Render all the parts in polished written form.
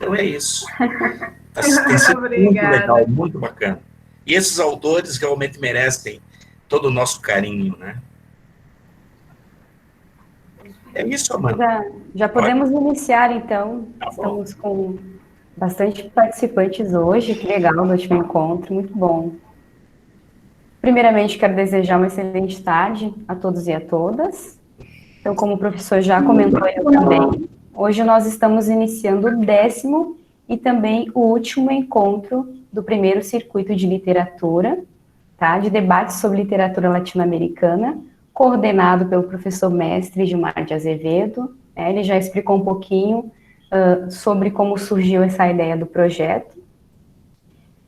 Então é isso. Tem sido muito legal, muito bacana. E esses autores realmente merecem todo o nosso carinho, né? É isso, Amanda. Já podemos iniciar, então. Tá bom. Estamos com bastante participantes hoje, que legal, no último encontro, muito bom. Primeiramente, quero desejar uma excelente tarde a todos e a todas. Então, como o professor já comentou, eu também. Hoje nós estamos iniciando o 10º e também o último encontro do primeiro circuito de literatura, tá? De debate sobre literatura latino-americana, coordenado pelo professor mestre Gilmar de Azevedo. Ele já explicou um pouquinho sobre como surgiu essa ideia do projeto.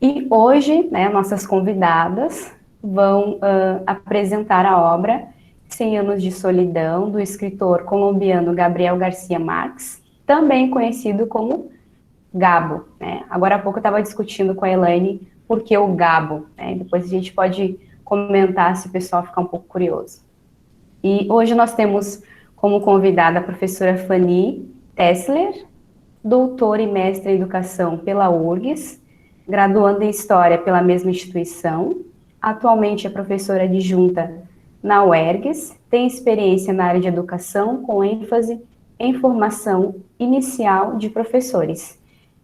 E hoje, né, nossas convidadas vão apresentar a obra 100 Anos de Solidão, do escritor colombiano Gabriel Garcia Marques, também conhecido como Gabo, né? Agora há pouco eu estava discutindo com a Elaine por que o Gabo, né? Depois a gente pode comentar se o pessoal ficar um pouco curioso. E hoje nós temos como convidada a professora Fanny Tessler, doutora e mestre em educação pela URGS, graduanda em História pela mesma instituição, atualmente é professora adjunta na UERGS, tem experiência na área de educação com ênfase em formação inicial de professores.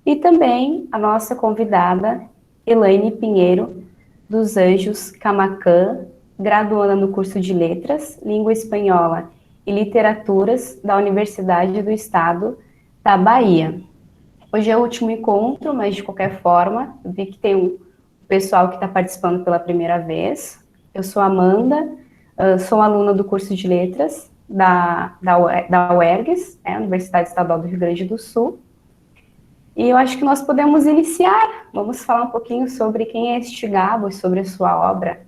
E também a nossa convidada, Elaine Pinheiro, dos Anjos Camaquã, graduanda no curso de Letras, Língua Espanhola e Literaturas da Universidade do Estado da Bahia. Hoje é o último encontro, mas de qualquer forma, eu vi que tem um pessoal que está participando pela primeira vez. Eu sou Amanda, sou aluna do curso de Letras da UERGS, Universidade Estadual do Rio Grande do Sul. E eu acho que nós podemos iniciar. Vamos falar um pouquinho sobre quem é este Gabo e sobre a sua obra.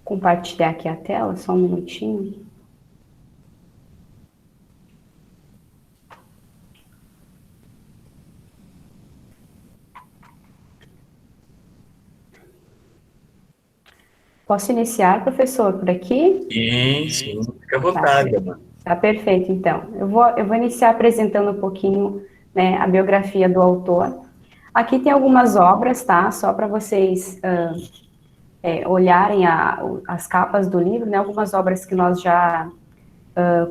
Compartilhar aqui a tela, só um minutinho. Posso iniciar, professor, por aqui? Sim, fica à vontade, Amanda. Tá perfeito, então. Eu vou iniciar apresentando um pouquinho, né, a biografia do autor. Aqui tem algumas obras, tá? Só para vocês olharem as capas do livro, né? Algumas obras que nós já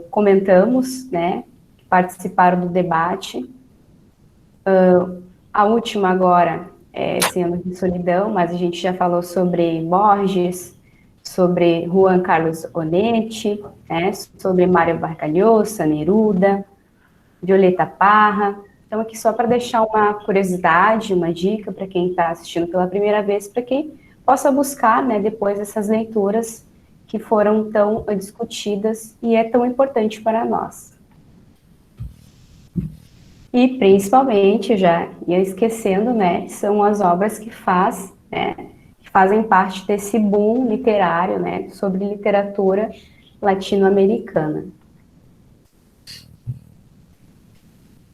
comentamos, né? Que participaram do debate. A última agora é 100 Anos de Solidão, mas a gente já falou sobre Borges, sobre Juan Carlos Onetti, né, sobre Mário Vargas Llosa, Neruda, Violeta Parra. Então, aqui só para deixar uma curiosidade, uma dica para quem está assistindo pela primeira vez, para que possa buscar, né, depois essas leituras que foram tão discutidas e é tão importante para nós. E, principalmente, já ia esquecendo, né, são as obras que fazem parte desse boom literário, né, sobre literatura latino-americana.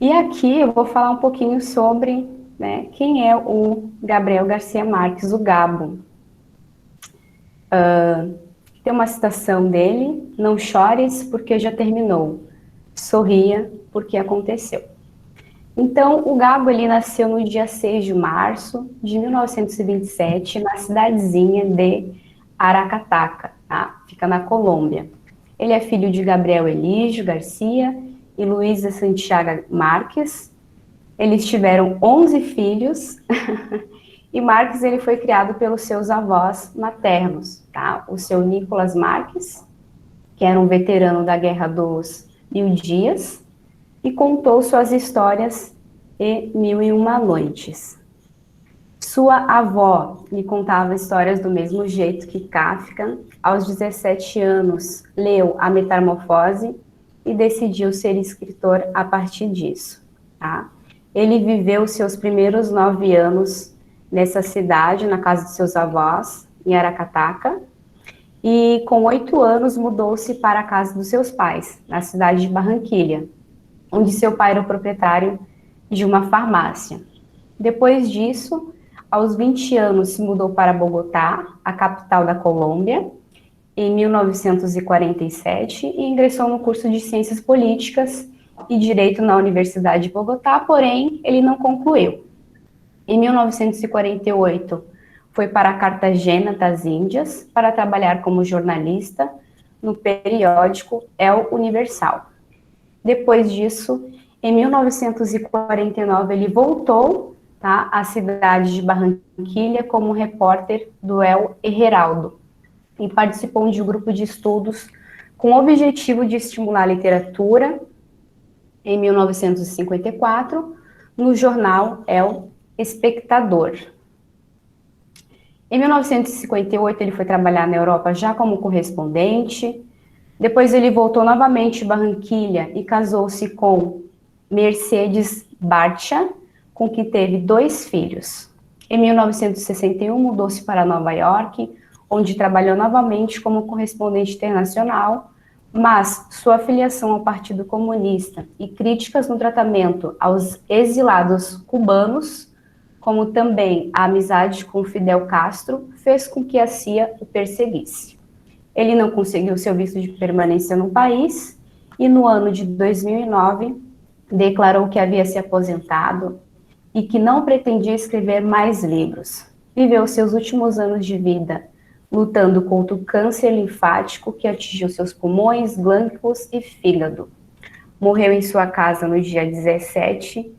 E aqui eu vou falar um pouquinho sobre, né, quem é o Gabriel Garcia Marques, o Gabo. Tem uma citação dele: não chores porque já terminou, sorria porque aconteceu. Então, o Gabo, ele nasceu no dia 6 de março de 1927, na cidadezinha de Aracataca, tá? Fica na Colômbia. Ele é filho de Gabriel Elígio Garcia e Luísa Santiago Marques. Eles tiveram 11 filhos e Marques, ele foi criado pelos seus avós maternos, tá? O seu Nicolas Marques, que era um veterano da Guerra dos 1000 Dias, e contou suas histórias e 1001 Noites. Sua avó lhe contava histórias do mesmo jeito que Kafka. Aos 17 anos, leu A Metamorfose e decidiu ser escritor a partir disso. Tá? Ele viveu seus primeiros 9 anos nessa cidade, na casa de seus avós, em Aracataca, e com 8 anos mudou-se para a casa dos seus pais, na cidade de Barranquilha, onde seu pai era o proprietário de uma farmácia. Depois disso, Aos 20 anos, se mudou para Bogotá, a capital da Colômbia, em 1947, e ingressou no curso de Ciências Políticas e Direito na Universidade de Bogotá, porém, ele não concluiu. Em 1948, foi para Cartagena das Índias para trabalhar como jornalista no periódico El Universal. Depois disso, em 1949, ele voltou, tá, à cidade de Barranquilha como repórter do El Heraldo e participou de um grupo de estudos com o objetivo de estimular a literatura em 1954 no jornal El Espectador. Em 1958, ele foi trabalhar na Europa já como correspondente. Depois ele voltou novamente em Barranquilha e casou-se com Mercedes Barcha, com quem teve 2 filhos. Em 1961, mudou-se para Nova York, onde trabalhou novamente como correspondente internacional, mas sua filiação ao Partido Comunista e críticas no tratamento aos exilados cubanos, como também a amizade com Fidel Castro, fez com que a CIA o perseguisse. Ele não conseguiu seu visto de permanência no país e no ano de 2009 declarou que havia se aposentado e que não pretendia escrever mais livros. Viveu seus últimos anos de vida lutando contra o câncer linfático que atingiu seus pulmões, glândulos e fígado. Morreu em sua casa no dia 17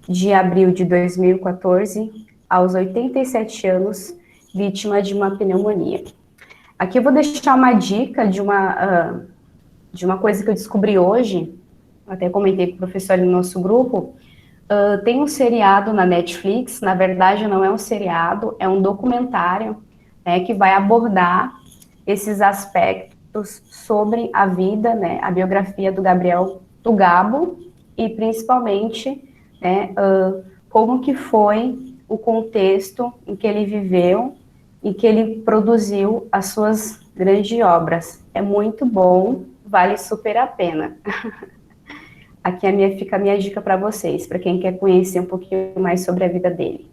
de abril de 2014, aos 87 anos, vítima de uma pneumonia. Aqui eu vou deixar uma dica de uma coisa que eu descobri hoje, até comentei com o professor no nosso grupo. Tem um seriado na Netflix, na verdade não é um seriado, é um documentário, né, que vai abordar esses aspectos sobre a vida, né, a biografia do do Gabo, e principalmente, né, como que foi o contexto em que ele viveu e que ele produziu as suas grandes obras. É muito bom, vale super a pena. Aqui fica a minha dica para vocês, para quem quer conhecer um pouquinho mais sobre a vida dele.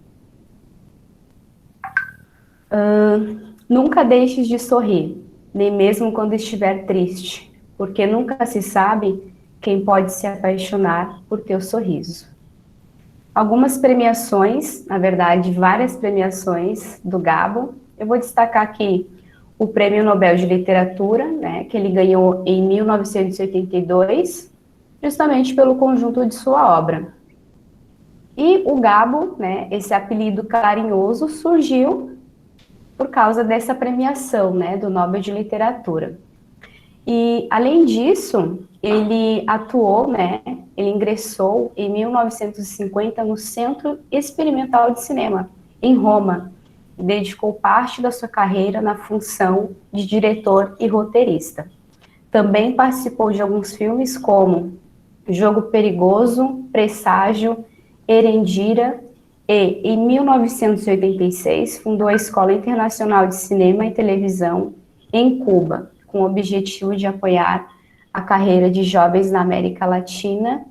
Nunca deixes de sorrir, nem mesmo quando estiver triste, porque nunca se sabe quem pode se apaixonar por teu sorriso. Algumas premiações, na verdade, várias premiações do Gabo. Eu vou destacar aqui o Prêmio Nobel de Literatura, né, que ele ganhou em 1982, justamente pelo conjunto de sua obra. E o Gabo, né, esse apelido carinhoso, surgiu por causa dessa premiação, né, do Nobel de Literatura. E, além disso, ele atuou, né, ele ingressou em 1950 no Centro Experimental de Cinema, em Roma, e dedicou parte da sua carreira na função de diretor e roteirista. Também participou de alguns filmes como Jogo Perigoso, Presságio, Erendira, e, em 1986, fundou a Escola Internacional de Cinema e Televisão em Cuba, com o objetivo de apoiar a carreira de jovens na América Latina,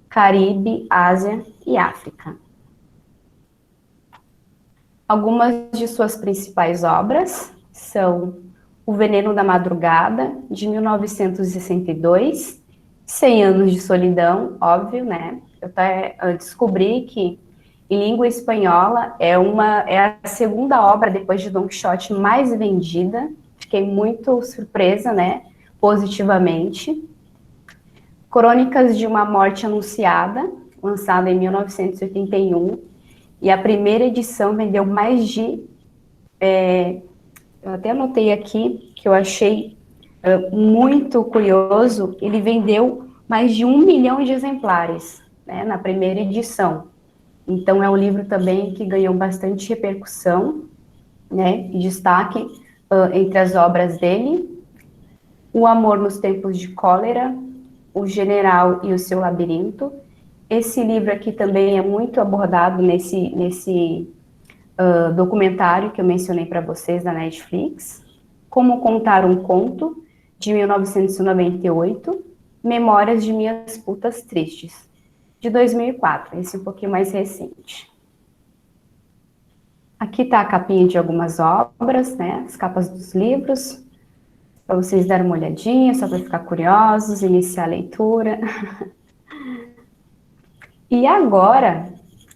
Caribe, Ásia e África. Algumas de suas principais obras são O Veneno da Madrugada, de 1962, 100 Anos de Solidão, óbvio, né? Eu até descobri que em língua espanhola é a segunda obra, depois de Don Quixote, mais vendida. Fiquei muito surpresa, né? Positivamente. Crônicas de uma Morte Anunciada, lançada em 1981, e a primeira edição vendeu mais de... eu até anotei aqui, que eu achei muito curioso, ele vendeu mais de 1 milhão de exemplares, né, na primeira edição. Então, é um livro também que ganhou bastante repercussão, né, e destaque entre as obras dele. O Amor nos Tempos de Cólera, O General e o Seu Labirinto. Esse livro aqui também é muito abordado nesse documentário que eu mencionei para vocês da Netflix. Como Contar um Conto, de 1998. Memórias de Minhas Putas Tristes, de 2004, esse um pouquinho mais recente. Aqui está a capinha de algumas obras, né? As capas dos livros, para vocês darem uma olhadinha, só para ficar curiosos, iniciar a leitura. E agora,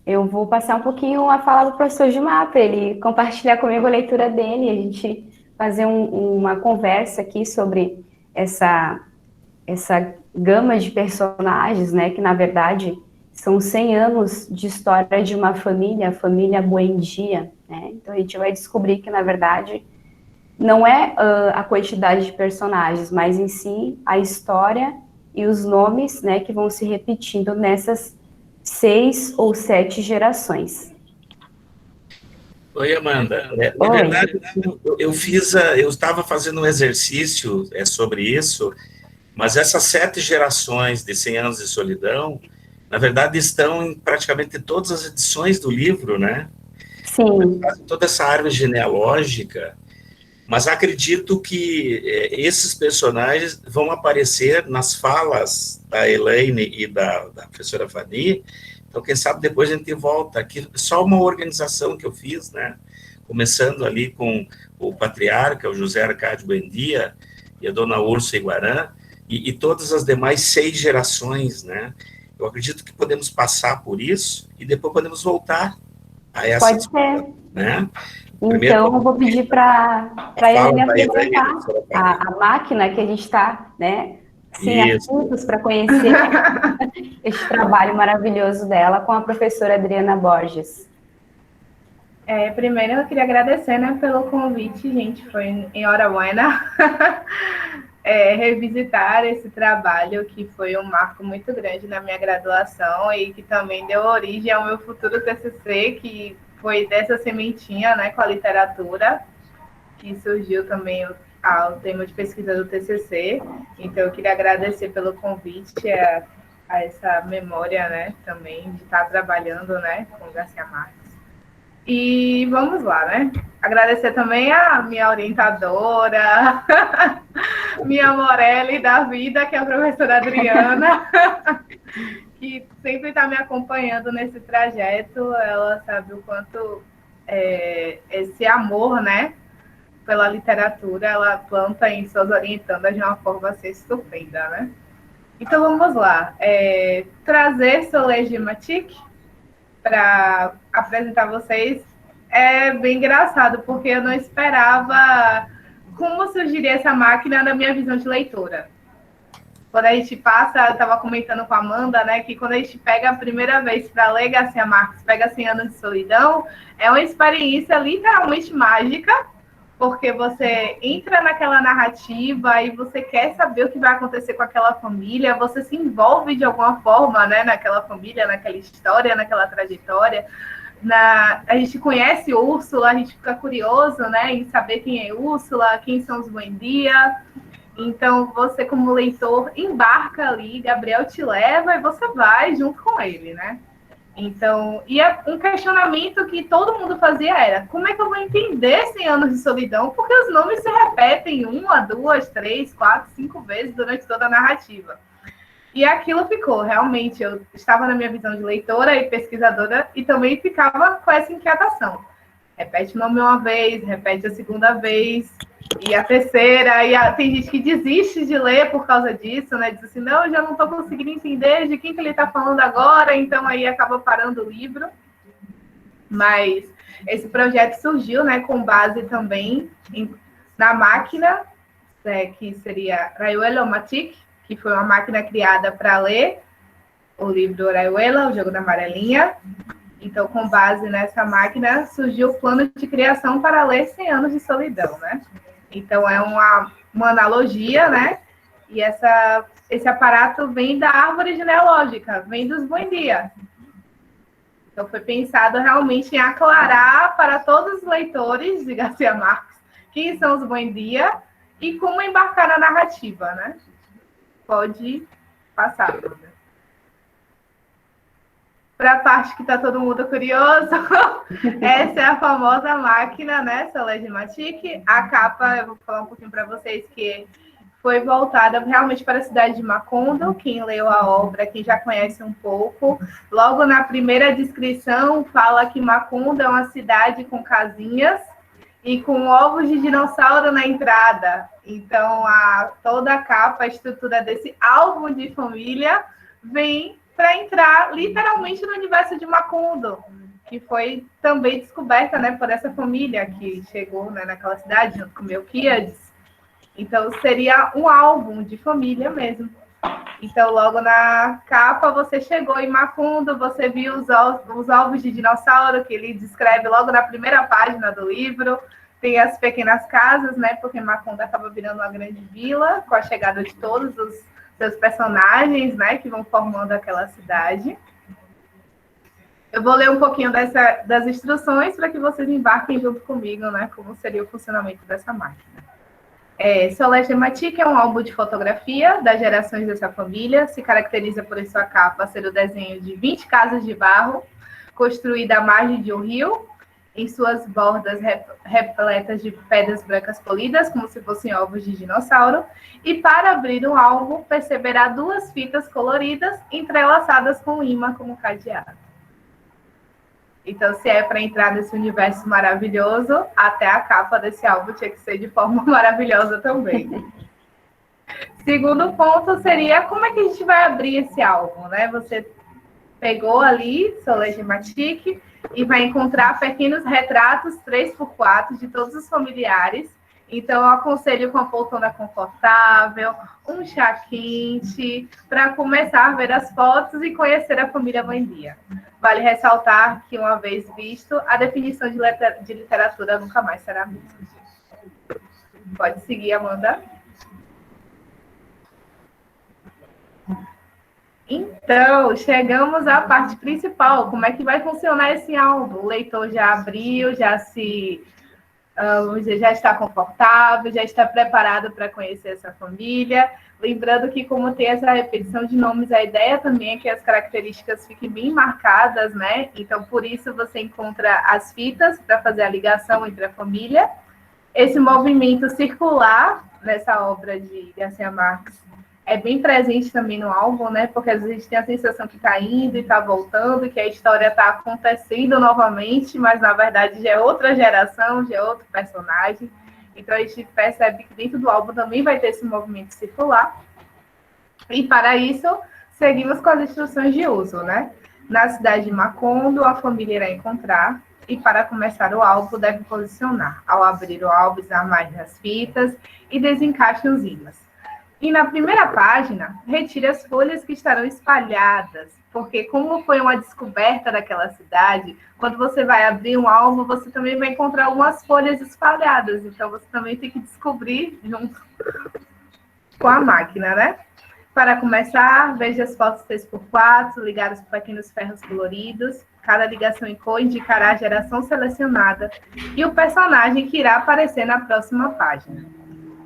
eu vou passar um pouquinho a fala do professor Gilmar, para ele compartilhar comigo a leitura dele, a gente fazer uma conversa aqui sobre essa gama de personagens, né, que na verdade são 100 anos de história de uma família, a família Buendia, né? Então a gente vai descobrir que na verdade não é a quantidade de personagens, mas em si a história e os nomes, né, que vão se repetindo nessas 6 ou 7 gerações. Oi, Amanda. Na verdade, eu estava fazendo um exercício sobre isso, mas essas 7 gerações de 100 anos de solidão, na verdade, estão em praticamente todas as edições do livro, né? Sim. Toda essa árvore genealógica, mas acredito que esses personagens vão aparecer nas falas da Elaine e da professora Fanny. Então, quem sabe depois a gente volta aqui. Só uma organização que eu fiz, né? Começando ali com o patriarca, o José Arcádio Buendia, e a dona Úrsula Iguarã, e todas as demais 6 gerações, né? Eu acredito que podemos passar por isso e depois podemos voltar a essa. Pode ser. Né? Então, eu vou pedir para ele me apresentar a máquina que a gente está, né, sim, atentos para conhecer este trabalho maravilhoso dela com a professora Adriana Borges. Primeiro, eu queria agradecer, né, pelo convite, gente, foi em hora buena, revisitar esse trabalho que foi um marco muito grande na minha graduação e que também deu origem ao meu futuro TCC, que foi dessa sementinha, né, com a literatura, que surgiu também o tema de pesquisa do TCC. Então, eu queria agradecer pelo convite a essa memória, né, também de estar trabalhando, né, com Garcia Marques. E vamos lá, né? Agradecer também a minha orientadora, minha Morelli da vida, que é a professora Adriana, que sempre está me acompanhando nesse trajeto. Ela sabe o quanto esse amor, né, pela literatura, ela planta em suas orientandas de uma forma assim estupenda, né? Então, vamos lá. Trazer Soleil Matic para apresentar a vocês é bem engraçado, porque eu não esperava como surgiria essa máquina na minha visão de leitora. Quando a gente passa, eu estava comentando com a Amanda, né, que quando a gente pega a primeira vez para ler Garcia Marques, pega 100 anos de solidão, é uma experiência literalmente mágica, porque você entra naquela narrativa e você quer saber o que vai acontecer com aquela família, você se envolve de alguma forma, né, naquela família, naquela história, naquela trajetória. A gente conhece Úrsula, a gente fica curioso, né, em saber quem é Úrsula, quem são os Buendia. Então, você, como leitor, embarca ali, Gabriel te leva e você vai junto com ele, né? Então, e um questionamento que todo mundo fazia era: como é que eu vou entender 100 anos de solidão? Porque os nomes se repetem 1, 2, 3, 4, 5 vezes durante toda a narrativa. E aquilo ficou, realmente, eu estava na minha visão de leitora e pesquisadora e também ficava com essa inquietação. Repete o nome uma vez, repete a segunda vez, e a terceira, tem gente que desiste de ler por causa disso, né? Diz assim, não, eu já não estou conseguindo entender de quem que ele está falando agora, então aí acaba parando o livro. Mas esse projeto surgiu, né, com base também na máquina, que seria Rayuela Matic, que foi uma máquina criada para ler o livro Rayuela, o Jogo da Amarelinha. Então, com base nessa máquina, surgiu o plano de criação para ler 100 anos de solidão, né? Então, é uma analogia, né? E esse aparato vem da árvore genealógica, vem dos Buendia. Então, foi pensado realmente em aclarar para todos os leitores de Garcia Marques quem são os Buendia e como embarcar na narrativa, né? Pode passar, Duda. Para a parte que está todo mundo curioso, essa é a famosa máquina, né, Soleil Matic. A capa, eu vou falar um pouquinho para vocês, que foi voltada realmente para a cidade de Macondo. Quem leu a obra, quem já conhece um pouco, logo na primeira descrição fala que Macondo é uma cidade com casinhas e com ovos de dinossauro na entrada. Então, toda a capa, a estrutura desse álbum de família vem para entrar literalmente no universo de Macondo, que foi também descoberta, né, por essa família que chegou, né, naquela cidade junto com Melquíades. Então, seria um álbum de família mesmo. Então, logo na capa, você chegou em Macondo, você viu os ovos de dinossauro, que ele descreve logo na primeira página do livro. Tem as pequenas casas, né? Porque Macondo acaba virando uma grande vila, com a chegada de todos os seus personagens, né? Que vão formando aquela cidade. Eu vou ler um pouquinho das instruções para que vocês embarquem junto comigo, né? Como seria o funcionamento dessa máquina. Solé Gematique é um álbum de fotografia das gerações dessa família. Se caracteriza por em sua capa ser o desenho de 20 casas de barro, construída à margem de um rio, em suas bordas repletas de pedras brancas polidas, como se fossem ovos de dinossauro. E para abrir o álbum, perceberá 2 fitas coloridas entrelaçadas com imã como cadeado. Então, se é para entrar nesse universo maravilhoso, até a capa desse álbum tinha que ser de forma maravilhosa também. Segundo ponto seria como é que a gente vai abrir esse álbum, né? Você pegou ali, Solé Gematique, e vai encontrar pequenos retratos 3x4 de todos os familiares. Então, eu aconselho com a poltrona confortável, um chá quente, para começar a ver as fotos e conhecer a família Buendia. Vale ressaltar que, uma vez visto, a definição de literatura nunca mais será a mesma. Pode seguir, Amanda. Então, chegamos à parte principal. Como é que vai funcionar esse álbum? O leitor já abriu, já está confortável, já está preparado para conhecer essa família. Lembrando que, como tem essa repetição de nomes, a ideia também é que as características fiquem bem marcadas, né? Então, por isso, você encontra as fitas para fazer a ligação entre a família. Esse movimento circular nessa obra de Garcia Marques é bem presente também no álbum, né? Porque às vezes a gente tem a sensação que está indo e está voltando, que a história está acontecendo novamente, mas na verdade já é outra geração, já é outro personagem. Então a gente percebe que dentro do álbum também vai ter esse movimento circular. E para isso, seguimos com as instruções de uso, né? Na cidade de Macondo, a família irá encontrar, e para começar o álbum, deve posicionar. Ao abrir o álbum, amarre as fitas e desencaixe os imãs. E na primeira página, retire as folhas que estarão espalhadas, porque como foi uma descoberta daquela cidade, quando você vai abrir um álbum, você também vai encontrar algumas folhas espalhadas, então você também tem que descobrir junto com a máquina, né? Para começar, veja as fotos 3x4, ligadas por pequenos ferros coloridos. Cada ligação em cor indicará a geração selecionada e o personagem que irá aparecer na próxima página.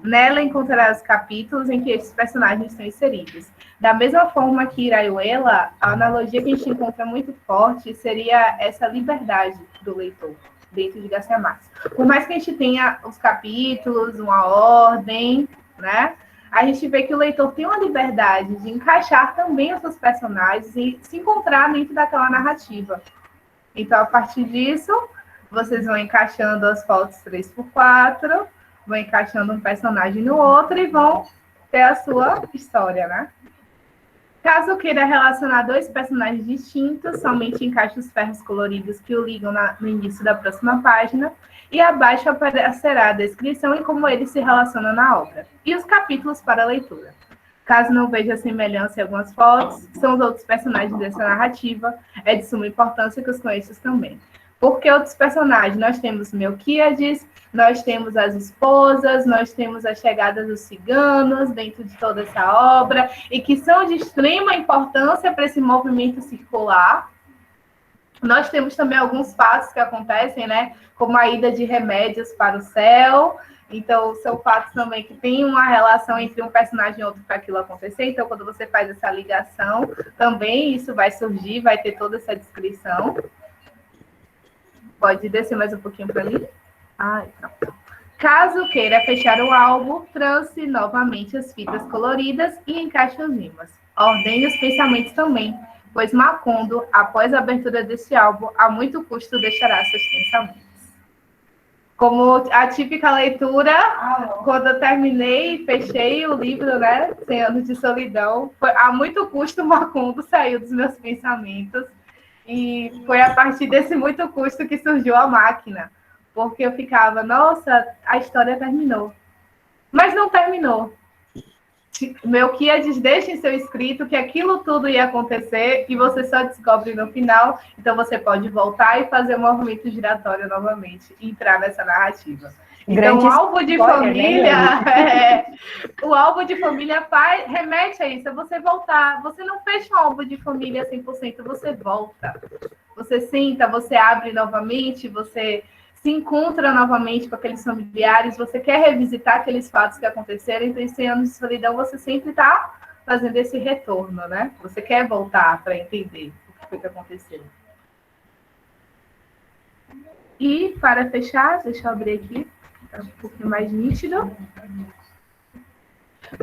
Nela encontrará os capítulos em que esses personagens estão inseridos. Da mesma forma que Iraiuela, a analogia que a gente encontra muito forte seria essa liberdade do leitor dentro de Garcia Marques. Por mais que a gente tenha os capítulos, uma ordem, né? A gente vê que o leitor tem uma liberdade de encaixar também os seus personagens e se encontrar dentro daquela narrativa. Então, a partir disso, vocês vão encaixando as fotos 3x4, vão encaixando um personagem no outro e vão ter a sua história, né? Caso queira relacionar 2 personagens distintos, somente encaixe os ferros coloridos que o ligam no início da próxima página e abaixo aparecerá a descrição e como eles se relacionam na obra. E os capítulos para a leitura. Caso não veja semelhança em algumas fotos, são os outros personagens dessa narrativa, é de suma importância que os conheças também. Porque outros personagens, nós temos Melquíades, nós temos as esposas, nós temos a chegada dos ciganos dentro de toda essa obra, e que são de extrema importância para esse movimento circular. Nós temos também alguns fatos que acontecem, né? Como a ida de remédios para o céu. Então, são fatos também que tem uma relação entre um personagem e outro para aquilo acontecer. Então, quando você faz essa ligação, também isso vai surgir, vai ter toda essa descrição. Pode descer mais um pouquinho para mim? Então. Caso queira fechar o álbum, trance novamente as fitas coloridas e encaixe os ímãs. Ordene os pensamentos também, pois Macondo, após a abertura desse álbum, a muito custo deixará seus pensamentos. Como a típica leitura, quando eu terminei e fechei o livro, né, 100 Anos de Solidão, foi, a muito custo Macondo saiu dos meus pensamentos, e foi a partir desse muito custo que surgiu a máquina, porque eu ficava, nossa, a história terminou. Mas não terminou. Melquia diz, deixe em seu escrito que aquilo tudo ia acontecer e você só descobre no final, então você pode voltar e fazer um movimento giratório novamente e entrar nessa narrativa. Então, o álbum de família, o álbum de família remete a isso, é você voltar. Você não fecha um álbum de família 100%, você volta. Você senta, você abre novamente, você se encontra novamente com aqueles familiares, você quer revisitar aqueles fatos que aconteceram, então em 100 anos de solidão você sempre está fazendo esse retorno, né? Você quer voltar para entender o que foi que aconteceu. E, para fechar, deixa eu abrir aqui, para um pouquinho mais nítido.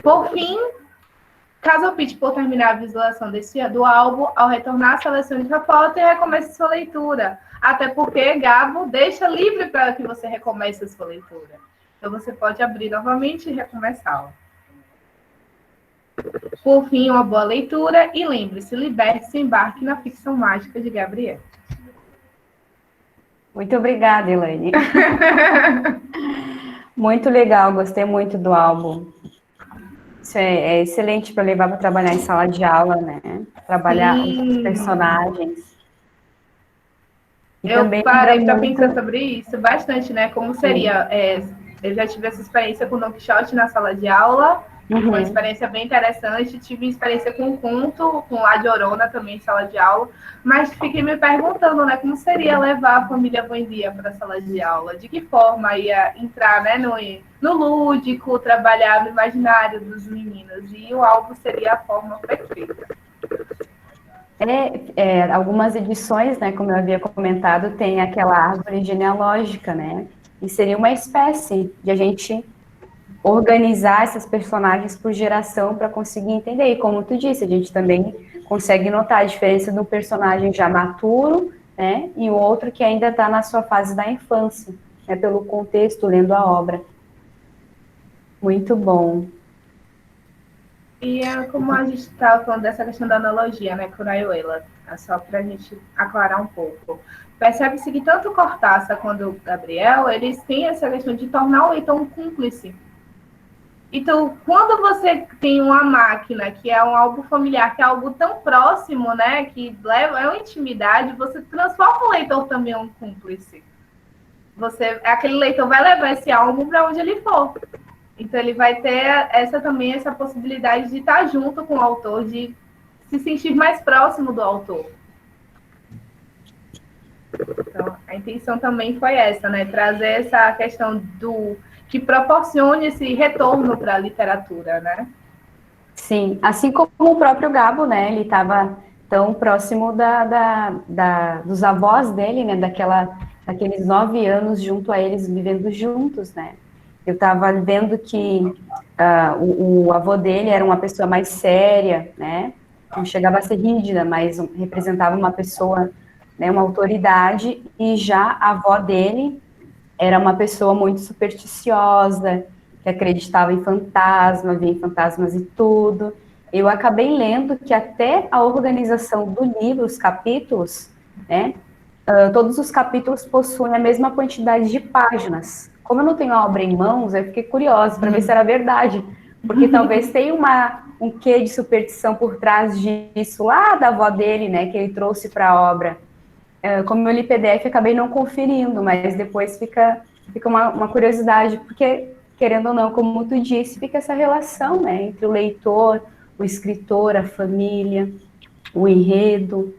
Por fim, caso opte por terminar a visualização do álbum, ao retornar à seleção de foto, recomece sua leitura. Até porque Gabo deixa livre para que você recomece a sua leitura. Então, você pode abrir novamente e recomeçá-la. Por fim, uma boa leitura e lembre-se, liberte-se e embarque na ficção mágica de Gabriel. Muito obrigada, Elaine. Muito legal, gostei muito do álbum. Isso é excelente para levar para trabalhar em sala de aula, né? Trabalhar os personagens. Eu parei para pensar sobre isso bastante, né? Como seria? Eu já tive essa experiência com Don Quixote na sala de aula, foi uma experiência bem interessante. Tive experiência com o conto, com La Llorona também em sala de aula, mas fiquei me perguntando, né? Como seria levar a família Buendia para a sala de aula? De que forma ia entrar, né? No lúdico, trabalhar no imaginário dos meninos? E o álbum seria a forma perfeita. Algumas edições, né, como eu havia comentado, tem aquela árvore genealógica, né, e seria uma espécie de a gente organizar esses personagens por geração para conseguir entender, e como tu disse, a gente também consegue notar a diferença do personagem já maturo, né, e o outro que ainda está na sua fase da infância, né, pelo contexto, lendo a obra. Muito bom. E como a gente estava falando dessa questão da analogia, né, com Rayuela, só para a gente aclarar um pouco. Percebe-se que tanto Cortázar quanto o Gabriel, eles têm essa questão de tornar o leitor um cúmplice. Então, quando você tem uma máquina, que é um álbum familiar, que é algo tão próximo, né, que leva uma intimidade, você transforma o leitor também em um cúmplice. Aquele leitor vai levar esse álbum para onde ele for. Então, ele vai ter essa possibilidade de estar junto com o autor, de se sentir mais próximo do autor. Então, a intenção também foi essa, né? Trazer essa questão que proporcione esse retorno para a literatura, né? Sim, assim como o próprio Gabo, né? Ele estava tão próximo dos avós dele, né? Daqueles 9 anos junto a eles, vivendo juntos, né? Eu estava vendo que o avô dele era uma pessoa mais séria, né? Não chegava a ser rígida, mas representava uma pessoa, né, uma autoridade, e já a avó dele era uma pessoa muito supersticiosa, que acreditava em fantasma, via em fantasmas e tudo. Eu acabei lendo que até a organização do livro, os capítulos, né, todos os capítulos possuem a mesma quantidade de páginas. Como eu não tenho a obra em mãos, eu fiquei curiosa para ver se era verdade, porque talvez tenha um quê de superstição por trás disso, lá da avó dele, né, que ele trouxe para a obra. Como eu li PDF, acabei não conferindo, mas depois fica uma curiosidade, porque, querendo ou não, como tu disse, fica essa relação, né, entre o leitor, o escritor, a família, o enredo.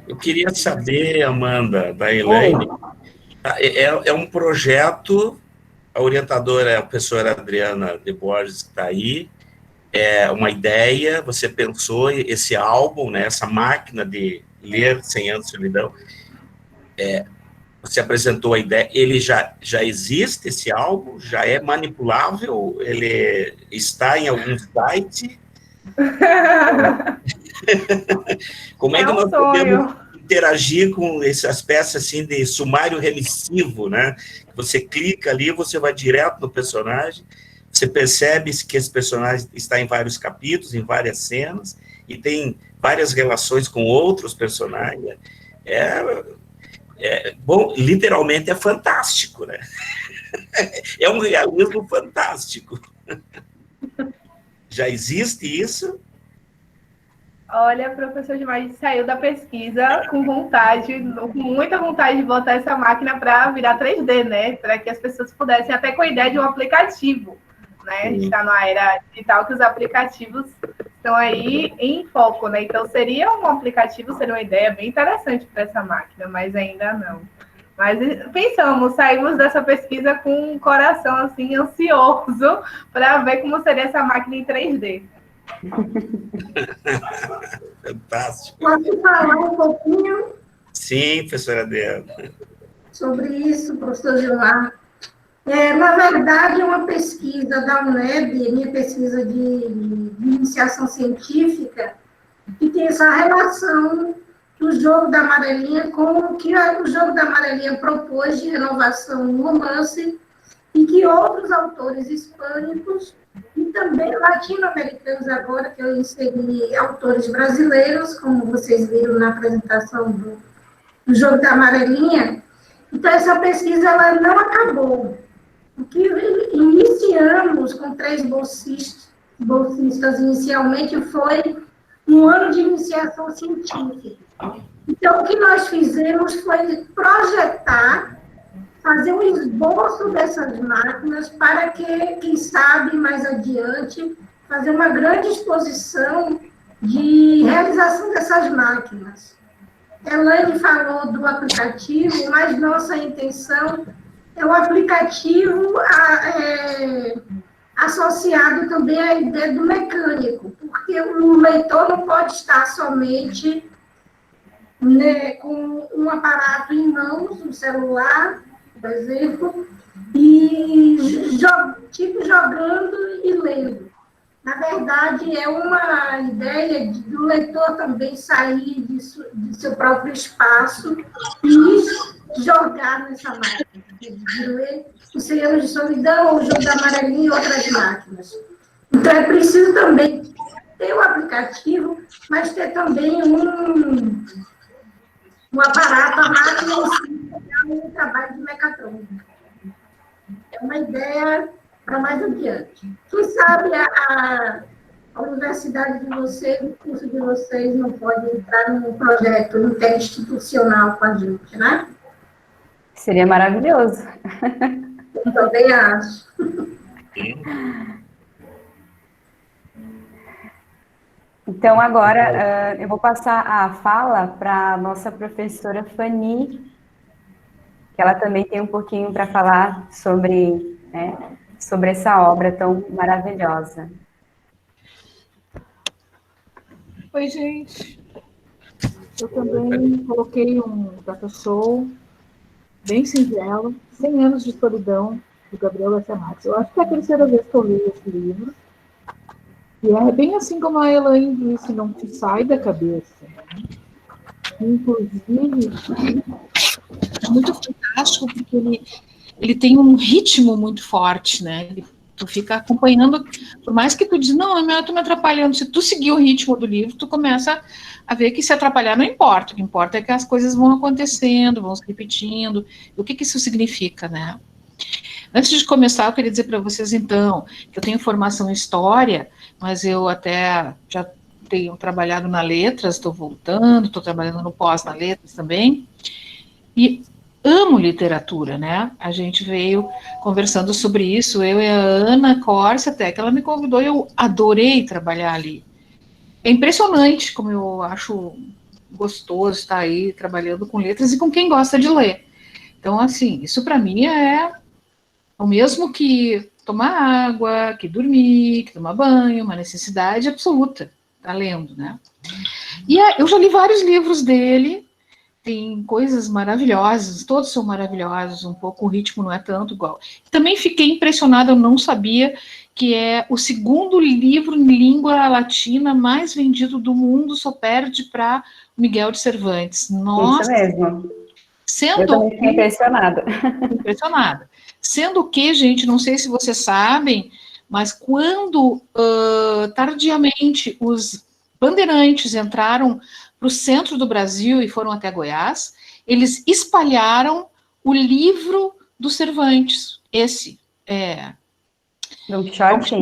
Eu queria saber, Amanda, da Elaine, é um projeto, a orientadora é a professora Adriana de Borges, que está aí, é uma ideia, você pensou esse álbum, né, essa máquina de ler 100 anos de solidão, você apresentou a ideia, ele já existe esse álbum? Já é manipulável? Ele está em algum site? Como é que nós podemos interagir com essas peças assim de sumário remissivo, né? Você clica ali, você vai direto no personagem, você percebe que esse personagem está em vários capítulos, em várias cenas, e tem várias relações com outros personagens. Bom, literalmente é fantástico, né? É um realismo fantástico. Já existe isso? Olha, professor Gilmar saiu da pesquisa com vontade, com muita vontade de botar essa máquina para virar 3D, né? Para que as pessoas pudessem, até com a ideia de um aplicativo, né? A gente está numa era digital que os aplicativos estão aí em foco, né? Então, seria um aplicativo, seria uma ideia bem interessante para essa máquina, mas ainda não. Mas pensamos, saímos dessa pesquisa com um coração, assim, ansioso para ver como seria essa máquina em 3D. Fantástico. Posso falar um pouquinho? Sim, professora Adriana. Sobre isso, professor Gilmar. Na verdade, é uma pesquisa da UNEB, minha pesquisa de iniciação científica, que tem essa relação do Jogo da Amarelinha com o que o Jogo da Amarelinha propôs de renovação no romance e que outros autores hispânicos e também latino-americanos agora, que eu inseri autores brasileiros, como vocês viram na apresentação do Jogo da Amarelinha. Então, essa pesquisa ela não acabou. O que iniciamos com 3 bolsistas inicialmente foi um ano de iniciação científica. Então, o que nós fizemos foi projetar, fazer um esboço dessas máquinas para que, quem sabe, mais adiante, fazer uma grande exposição de realização dessas máquinas. Elaine falou do aplicativo, mas nossa intenção é o aplicativo associado também à ideia do mecânico, porque o leitor não pode estar somente, né, com um aparato em mãos, um celular, por exemplo, e jogando e lendo. Na verdade, é uma ideia do leitor também sair de seu próprio espaço e jogar nessa máquina, de ler Os 100 Anos de Solidão, O Jogo da Amarelinha e outras máquinas. Então, é preciso também ter um aplicativo, mas ter também um aparato, a máquina em si, um trabalho de mecatrônica. É uma ideia para mais adiante. Quem sabe a universidade de vocês, o curso de vocês, não pode entrar num projeto interinstitucional com a gente, né? Seria maravilhoso. Eu também acho. Então, agora, eu vou passar a fala para a nossa professora Fanny, que ela também tem um pouquinho para falar sobre, né, sobre essa obra tão maravilhosa. Oi, gente. Eu também coloquei um data show bem singelo, 100 Anos de Solidão, do Gabriel Garcia Marques. Eu acho que é a terceira vez que eu leio esse livro. E é bem assim como a Elaine disse, não te sai da cabeça. Né? Inclusive, é muito fantástico, porque ele tem um ritmo muito forte, né? Tu fica acompanhando, por mais que tu diz, não, eu tô me atrapalhando. Se tu seguir o ritmo do livro, tu começa a ver que se atrapalhar não importa. O que importa é que as coisas vão acontecendo, vão se repetindo. E o que isso significa, né? Antes de começar, eu queria dizer para vocês, então, que eu tenho formação em História, mas eu até já tenho trabalhado na Letras, estou voltando, estou trabalhando no pós na Letras também, e amo literatura, né? A gente veio conversando sobre isso, eu e a Ana Corse, até que ela me convidou, e eu adorei trabalhar ali. É impressionante como eu acho gostoso estar aí trabalhando com letras e com quem gosta de ler. Então, assim, isso para mim é o mesmo que tomar água, que dormir, que tomar banho, uma necessidade absoluta, tá lendo, né? E eu já li vários livros dele, tem coisas maravilhosas, todos são maravilhosos, um pouco o ritmo não é tanto igual. Também fiquei impressionada, eu não sabia, que é o segundo livro em língua latina mais vendido do mundo, só perde para Miguel de Cervantes. Nossa! Isso mesmo. Sendo eu também fiquei impressionada. Impressionada. Sendo que, gente, não sei se vocês sabem, mas quando tardiamente os bandeirantes entraram para o centro do Brasil e foram até Goiás, eles espalharam o livro do Cervantes, esse, Don Quixote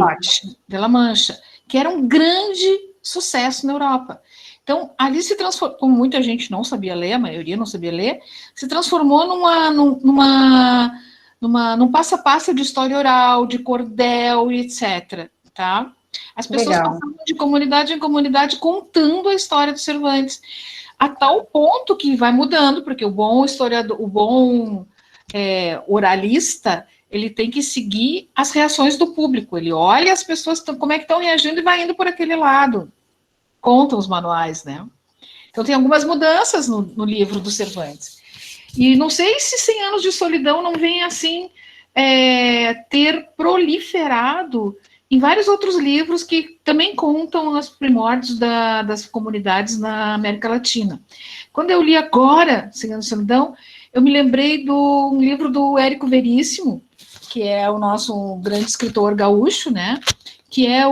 de La Mancha, que era um grande sucesso na Europa. Então, ali se transformou, como muita gente não sabia ler, a maioria não sabia ler, se transformou num passo a passo de história oral, de cordel, etc. Tá? As pessoas passavam de comunidade em comunidade contando a história do Cervantes, a tal ponto que vai mudando, porque o bom historiador, o bom oralista, ele tem que seguir as reações do público. Ele olha as pessoas, como é que estão reagindo e vai indo por aquele lado. Contam os manuais, né? Então tem algumas mudanças no livro do Cervantes. E não sei se 100 anos de solidão não vem assim ter proliferado em vários outros livros que também contam os primórdios das comunidades na América Latina. Quando eu li agora 100 anos de solidão, eu me lembrei de um livro do Érico Veríssimo, que é o nosso grande escritor gaúcho, né? Que é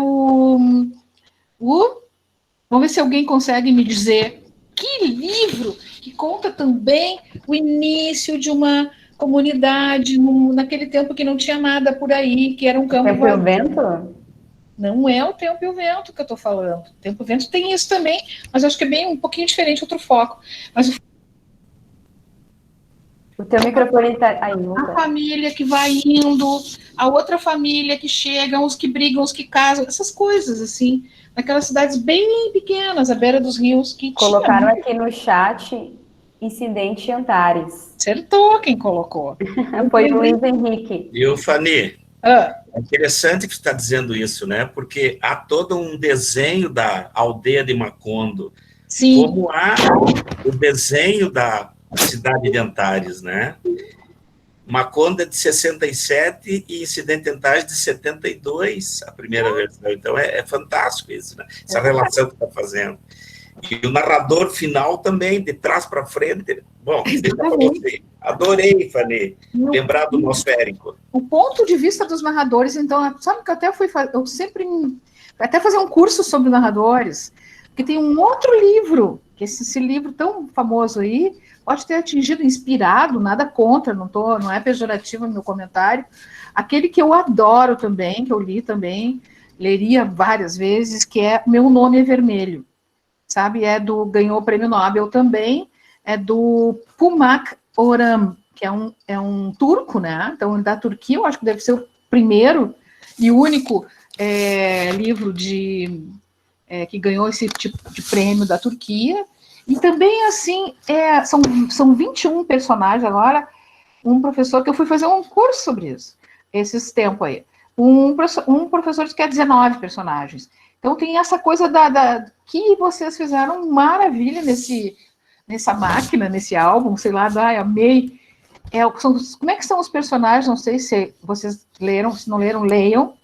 vamos ver se alguém consegue me dizer que livro que conta também o início de uma comunidade naquele tempo que não tinha nada por aí, que era um campo vazio. Tempo e o Vento? Não é o Tempo e o Vento que eu estou falando. O Tempo e o Vento tem isso também, mas eu acho que é bem um pouquinho diferente, outro foco. Mas o teu microfone está aí. A família que vai indo, a outra família que chega, os que brigam, os que casam, essas coisas, assim, naquelas cidades bem pequenas, à beira dos rios. Que colocaram aqui no chat Incidente Antares. Acertou quem colocou. Foi o Luiz Henrique. E o Fanny, é interessante que você está dizendo isso, né? Porque há todo um desenho da aldeia de Macondo. Sim. Como há o desenho da cidade de Antares, né? Macondo é de 67 e Incidente Antares de 72, a primeira versão. Então é fantástico isso, né? Essa relação que está fazendo. E o narrador final também, de trás para frente. Bom, adorei, Fanny, lembrar do nosso Érico. O ponto de vista dos narradores, então, sabe que eu sempre até fazer um curso sobre narradores, porque tem um outro livro, que esse livro tão famoso aí, pode ter atingido, inspirado, nada contra, não é pejorativo no meu comentário, aquele que eu adoro também, que eu li também, leria várias vezes, que é Meu Nome é Vermelho, sabe? Ganhou o prêmio Nobel também, é do Pumak Oram, que é um turco, né? Então, da Turquia, eu acho que deve ser o primeiro e único livro que ganhou esse tipo de prêmio da Turquia. E também, assim, são 21 personagens agora, um professor que eu fui fazer um curso sobre isso, esses tempos aí. Um professor que quer 19 personagens. Então, tem essa coisa que vocês fizeram maravilha nessa máquina, nesse álbum, sei lá, amei. Como é que são os personagens? Não sei se vocês leram, se não leram, leiam.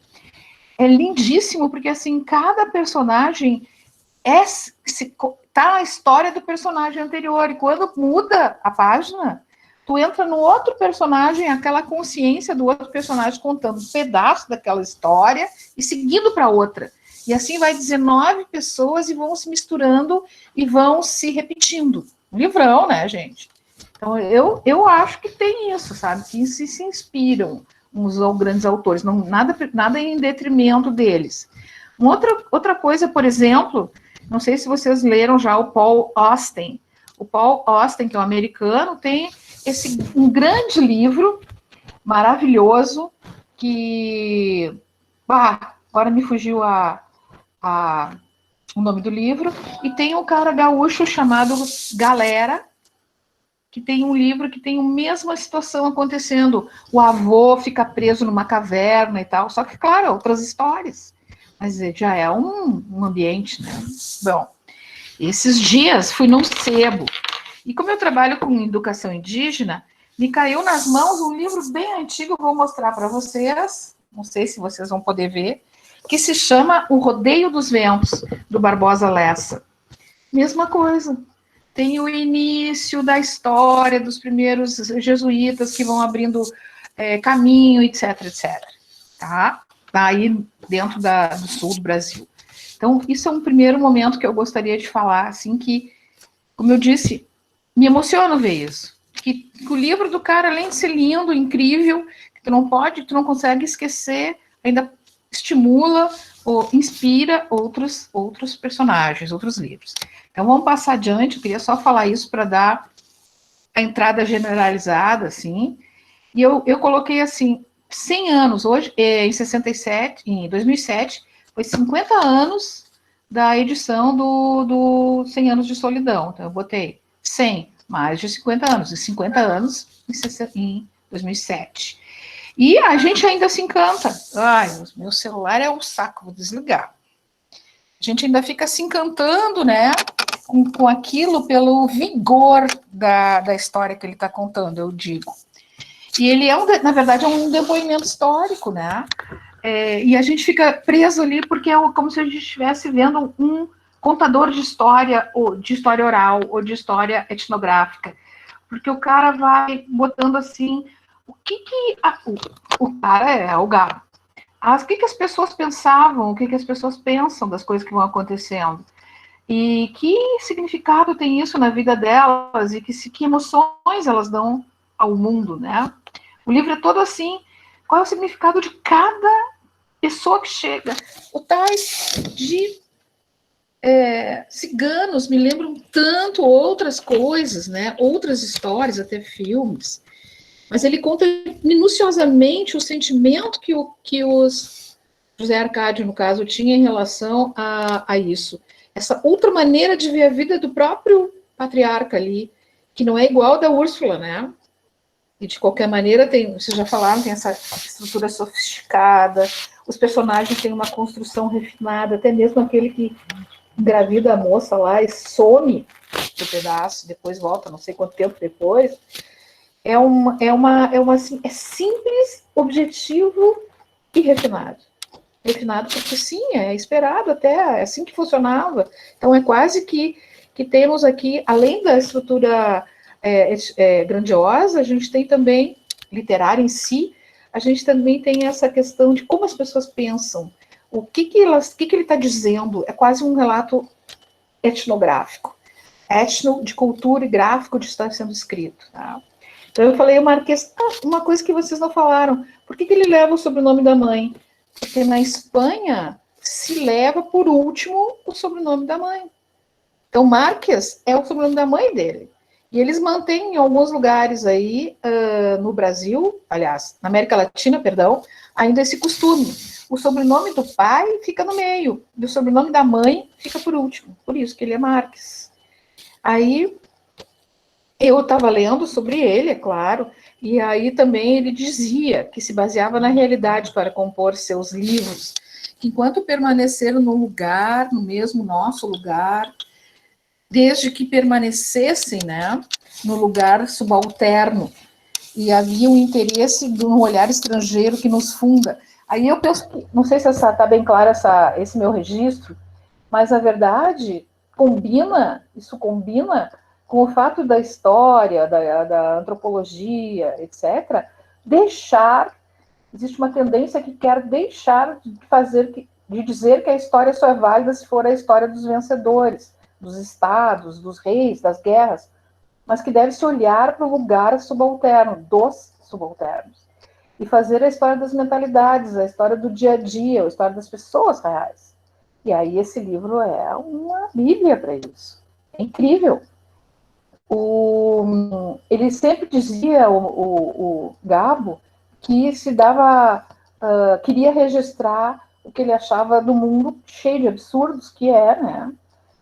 É lindíssimo, porque, assim, cada personagem tá a história do personagem anterior, e quando muda a página, tu entra no outro personagem, aquela consciência do outro personagem contando um pedaço daquela história e seguindo para outra. E assim vai 19 pessoas e vão se misturando e vão se repetindo. Um livrão, né, gente? Então, eu acho que tem isso, sabe? Que se inspiram uns grandes autores, nada em detrimento deles. Outra coisa, por exemplo, não sei se vocês leram já o Paul Austen. O Paul Austen, que é um americano, tem um grande livro maravilhoso que... agora me fugiu o nome do livro, e tem um cara gaúcho chamado Galera, que tem um livro que tem a mesma situação acontecendo. O avô fica preso numa caverna e tal, só que, claro, outras histórias. Mas já é um ambiente, né? Bom, esses dias fui num sebo E como eu trabalho com educação indígena, me caiu nas mãos um livro bem antigo, vou mostrar para vocês, não sei se vocês vão poder ver, que se chama O Rodeio dos Ventos, do Barbosa Lessa. Mesma coisa. Tem o início da história dos primeiros jesuítas que vão abrindo caminho, etc, etc. Tá? Aí dentro do sul do Brasil. Então, isso é um primeiro momento que eu gostaria de falar, assim, que, como eu disse, me emociona ver isso. Que o livro do cara, além de ser lindo, incrível, que tu não consegue esquecer, ainda estimula ou inspira outros personagens, outros livros. Então, vamos passar adiante, eu queria só falar isso para dar a entrada generalizada, assim, e eu coloquei, assim, 100 anos, hoje, em 2007, foi 50 anos da edição do 100 anos de solidão, então eu botei 100, mais de 50 anos, e 50 anos em 2007. E a gente ainda se encanta. Ai, o meu celular é um saco, vou desligar. A gente ainda fica se encantando, né, com aquilo pelo vigor da história que ele está contando, eu digo. E ele na verdade, é um depoimento histórico, né? E a gente fica preso ali porque é como se a gente estivesse vendo um contador de história, ou de história oral, ou de história etnográfica. Porque o cara vai botando assim, o cara é o Gabo. O que as pessoas pensavam, o que as pessoas pensam das coisas que vão acontecendo. E que significado tem isso na vida delas, e que emoções elas dão ao mundo, né? O livro é todo assim, qual é o significado de cada pessoa que chega. O tais de ciganos me lembram tanto outras coisas, né? Outras histórias, até filmes. Mas ele conta minuciosamente o sentimento que os José Arcádio, no caso, tinha em relação a isso. Essa outra maneira de ver a vida do próprio patriarca ali, que não é igual da Úrsula, né? E de qualquer maneira, vocês já falaram, tem essa estrutura sofisticada, os personagens têm uma construção refinada, até mesmo aquele que engravida a moça lá e some do pedaço, depois volta, não sei quanto tempo depois. É simples, objetivo e refinado. Refinado porque, sim, é esperado até, é assim que funcionava. Então, é quase que temos aqui, além da estrutura grandiosa, a gente tem também, literária em si, a gente também tem essa questão de como as pessoas pensam, o que ele está dizendo, é quase um relato etnográfico, de cultura e gráfico de estar sendo escrito, tá? Então eu falei, uma coisa que vocês não falaram, por que ele leva o sobrenome da mãe? Porque na Espanha se leva por último o sobrenome da mãe. Então Márquez é o sobrenome da mãe dele. E eles mantêm em alguns lugares aí, no Brasil, aliás, na América Latina, perdão, ainda esse costume. O sobrenome do pai fica no meio, e o sobrenome da mãe fica por último. Por isso que ele é Márquez. Aí eu estava lendo sobre ele, é claro, e aí também ele dizia que se baseava na realidade para compor seus livros, que enquanto permaneceram no lugar, no mesmo nosso lugar, desde que permanecessem, né, no lugar subalterno, e havia um interesse de um olhar estrangeiro que nos funda. Aí eu penso, não sei se está bem claro esse meu registro, mas a verdade isso combina com o fato da história, da antropologia, etc., existe uma tendência que quer deixar de dizer que a história só é válida se for a história dos vencedores, dos estados, dos reis, das guerras, mas que deve-se olhar para o lugar subalterno, dos subalternos, e fazer a história das mentalidades, a história do dia a dia, a história das pessoas reais. E aí esse livro é uma bíblia para isso. É incrível. Ele sempre dizia, o Gabo, que queria registrar o que ele achava do mundo cheio de absurdos, que é, né,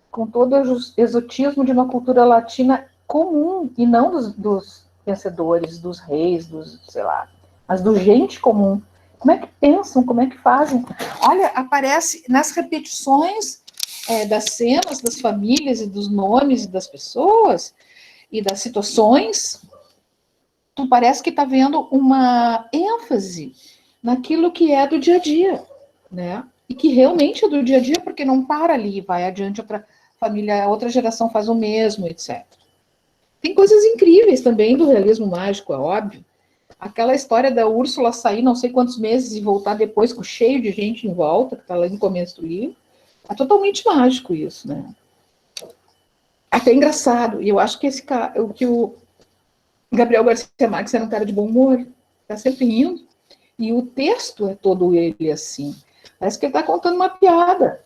com todo o exotismo de uma cultura latina comum, e não dos vencedores, dos reis, sei lá, mas do gente comum. Como é que pensam, como é que fazem? Olha, aparece nas repetições das cenas, das famílias e dos nomes das pessoas, e das situações, tu parece que está vendo uma ênfase naquilo que é do dia a dia, né? E que realmente é do dia a dia, porque não para ali, vai adiante, outra família, outra geração faz o mesmo, etc. Tem coisas incríveis também do realismo mágico, é óbvio. Aquela história da Úrsula sair não sei quantos meses e voltar depois com cheio de gente em volta, que está lá no começo do livro, é totalmente mágico isso, né? Até engraçado. E eu acho que esse cara, que o Gabriel Garcia Marques era um cara de bom humor, tá sempre rindo. E o texto é todo ele assim. Parece que ele tá contando uma piada.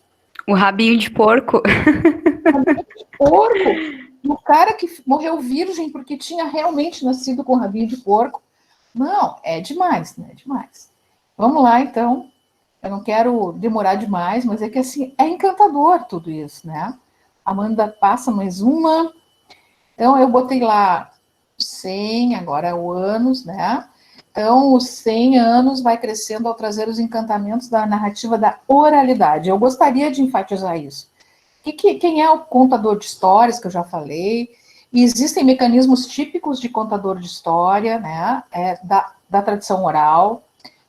O rabinho de porco. Porco. E o cara que morreu virgem porque tinha realmente nascido com rabinho de porco. Não, é demais, né? É demais. Vamos lá, então. Eu não quero demorar demais, mas é que assim, é encantador tudo isso, né? Amanda passa mais uma. Então, eu botei lá 100, agora é o anos, né? Então, os 100 anos vai crescendo ao trazer os encantamentos da narrativa da oralidade. Eu gostaria de enfatizar isso. Quem é o contador de histórias, que eu já falei? E existem mecanismos típicos de contador de história, né? Da tradição oral.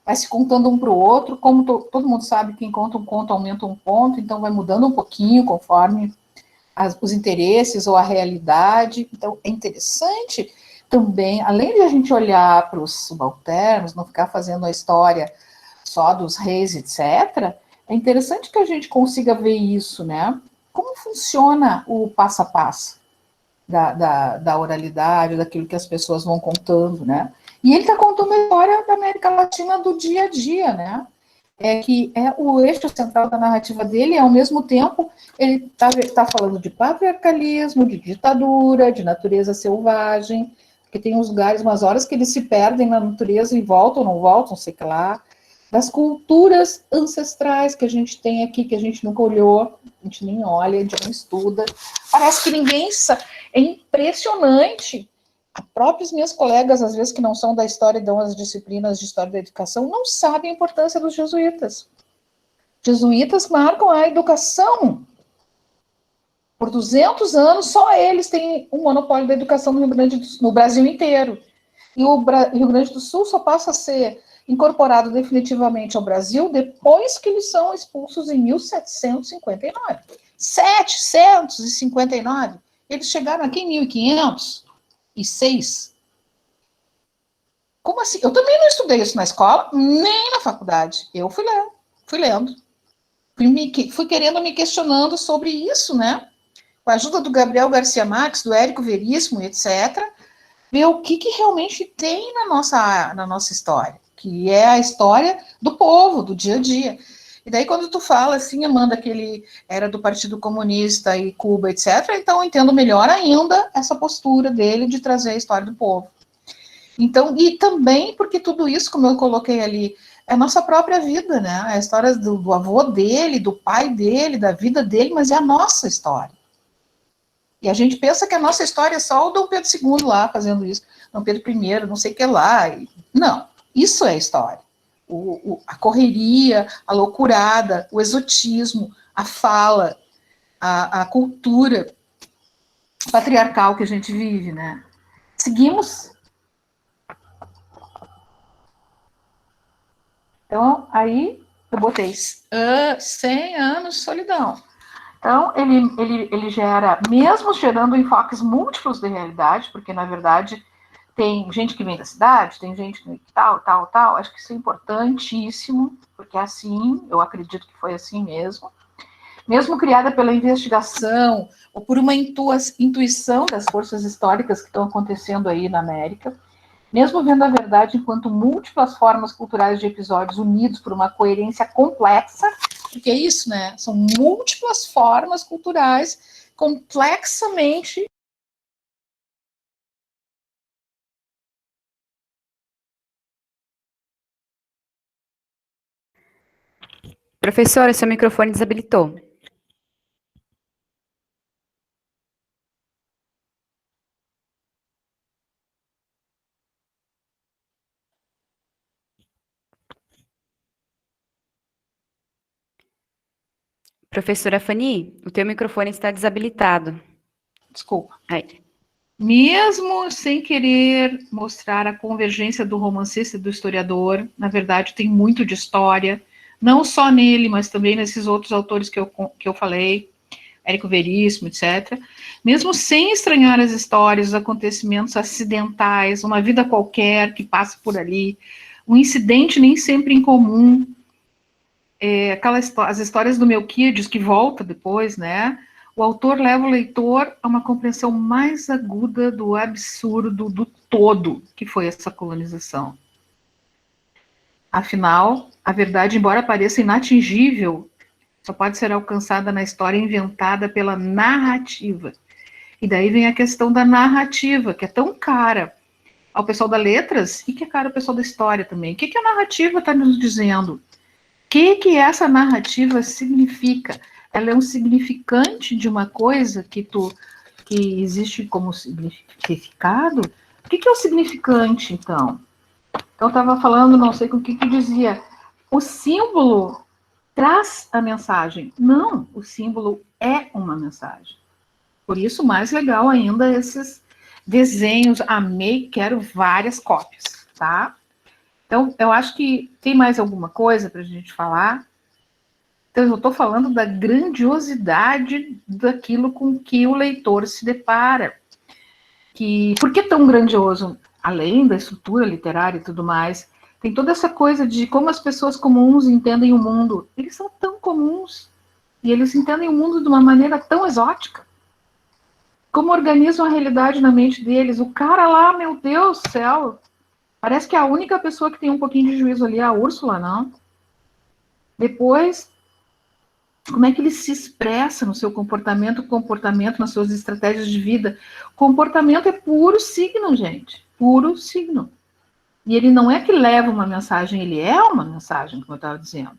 Vai se contando um para o outro, como todo mundo sabe, quem conta um conto aumenta um ponto, então vai mudando um pouquinho conforme os interesses ou a realidade. Então, é interessante também, além de a gente olhar para os subalternos, não ficar fazendo a história só dos reis, etc., é interessante que a gente consiga ver isso, né? Como funciona o passo a passo da oralidade, daquilo que as pessoas vão contando, né? E ele está contando a história da América Latina do dia a dia, né? Que é o eixo central da narrativa dele, e ao mesmo tempo ele tá falando de patriarcalismo, de ditadura, de natureza selvagem, porque tem uns lugares, umas horas que eles se perdem na natureza e voltam, não voltam, sei que lá, das culturas ancestrais que a gente tem aqui, que a gente nunca olhou, a gente nem olha, a gente não estuda, parece que ninguém sabe, é impressionante. Próprios meus colegas, às vezes, que não são da história e dão as disciplinas de história da educação, não sabem a importância dos jesuítas. Jesuítas marcam a educação. Por 200 anos, só eles têm um monopólio da educação no Rio Grande do Sul, no Brasil inteiro. E o Rio Grande do Sul só passa a ser incorporado definitivamente ao Brasil depois que eles são expulsos em 1759. 759. Eles chegaram aqui em 1506. Como assim? Eu também não estudei isso na escola, nem na faculdade. Eu fui lendo. Fui querendo me questionando sobre isso, né? Com a ajuda do Gabriel Garcia Marques, do Érico Veríssimo, etc., ver o que realmente tem na nossa história, que é a história do povo, do dia a dia. E daí, quando tu fala assim, Amanda, que ele era do Partido Comunista e Cuba, etc., então eu entendo melhor ainda essa postura dele de trazer a história do povo. Então, e também porque tudo isso, como eu coloquei ali, é a nossa própria vida, né? É a história do avô dele, do pai dele, da vida dele, mas é a nossa história. E a gente pensa que a nossa história é só o Dom Pedro II lá fazendo isso, Dom Pedro I, não sei o que lá. Não, isso é a história. A correria, a loucurada, o exotismo, a fala, a cultura patriarcal que a gente vive, né? Seguimos. Então, aí eu botei 100 anos de solidão. Então, ele gera, mesmo gerando enfoques múltiplos de realidade, porque, na verdade, tem gente que vem da cidade, tem gente que tal, acho que isso é importantíssimo, porque é assim, eu acredito que foi assim mesmo. Mesmo criada pela investigação, ou por uma intuição das forças históricas que estão acontecendo aí na América, mesmo vendo a verdade enquanto múltiplas formas culturais de episódios unidos por uma coerência complexa, porque é isso, né? São múltiplas formas culturais complexamente. Professora, seu microfone desabilitou. Professora Fanny, o teu microfone está desabilitado. Desculpa. Aí. mesmo sem querer mostrar a convergência do romancista e do historiador, na verdade tem muito de história, não só nele, mas também nesses outros autores que eu falei, Érico Veríssimo, etc. Mesmo sem estranhar as histórias, os acontecimentos acidentais, uma vida qualquer que passa por ali, um incidente nem sempre incomum, as histórias do Melquíades, que volta depois, né? O autor leva o leitor a uma compreensão mais aguda do absurdo do todo que foi essa colonização. Afinal, a verdade, embora pareça inatingível, só pode ser alcançada na história inventada pela narrativa. E daí vem a questão da narrativa, que é tão cara ao pessoal das letras e que é cara ao pessoal da história também. O que a narrativa está nos dizendo? O que essa narrativa significa? Ela é um significante de uma coisa que existe como significado? O que é o significante, então? Então, eu estava falando, não sei com o que dizia, o símbolo traz a mensagem. Não, o símbolo é uma mensagem. Por isso, mais legal ainda esses desenhos. Amei, quero várias cópias, tá? Então, eu acho que tem mais alguma coisa para a gente falar. Então, eu estou falando da grandiosidade daquilo com que o leitor se depara. Por que tão grandioso? Além da estrutura literária e tudo mais, tem toda essa coisa de como as pessoas comuns entendem o mundo. Eles são tão comuns, e eles entendem o mundo de uma maneira tão exótica. Como organizam a realidade na mente deles. O cara lá, meu Deus do céu, parece que a única pessoa que tem um pouquinho de juízo ali é a Úrsula, não? Depois, como é que ele se expressa no seu comportamento, nas suas estratégias de vida? Comportamento é puro signo, gente. Puro signo. E ele não é que leva uma mensagem, ele é uma mensagem, como eu estava dizendo.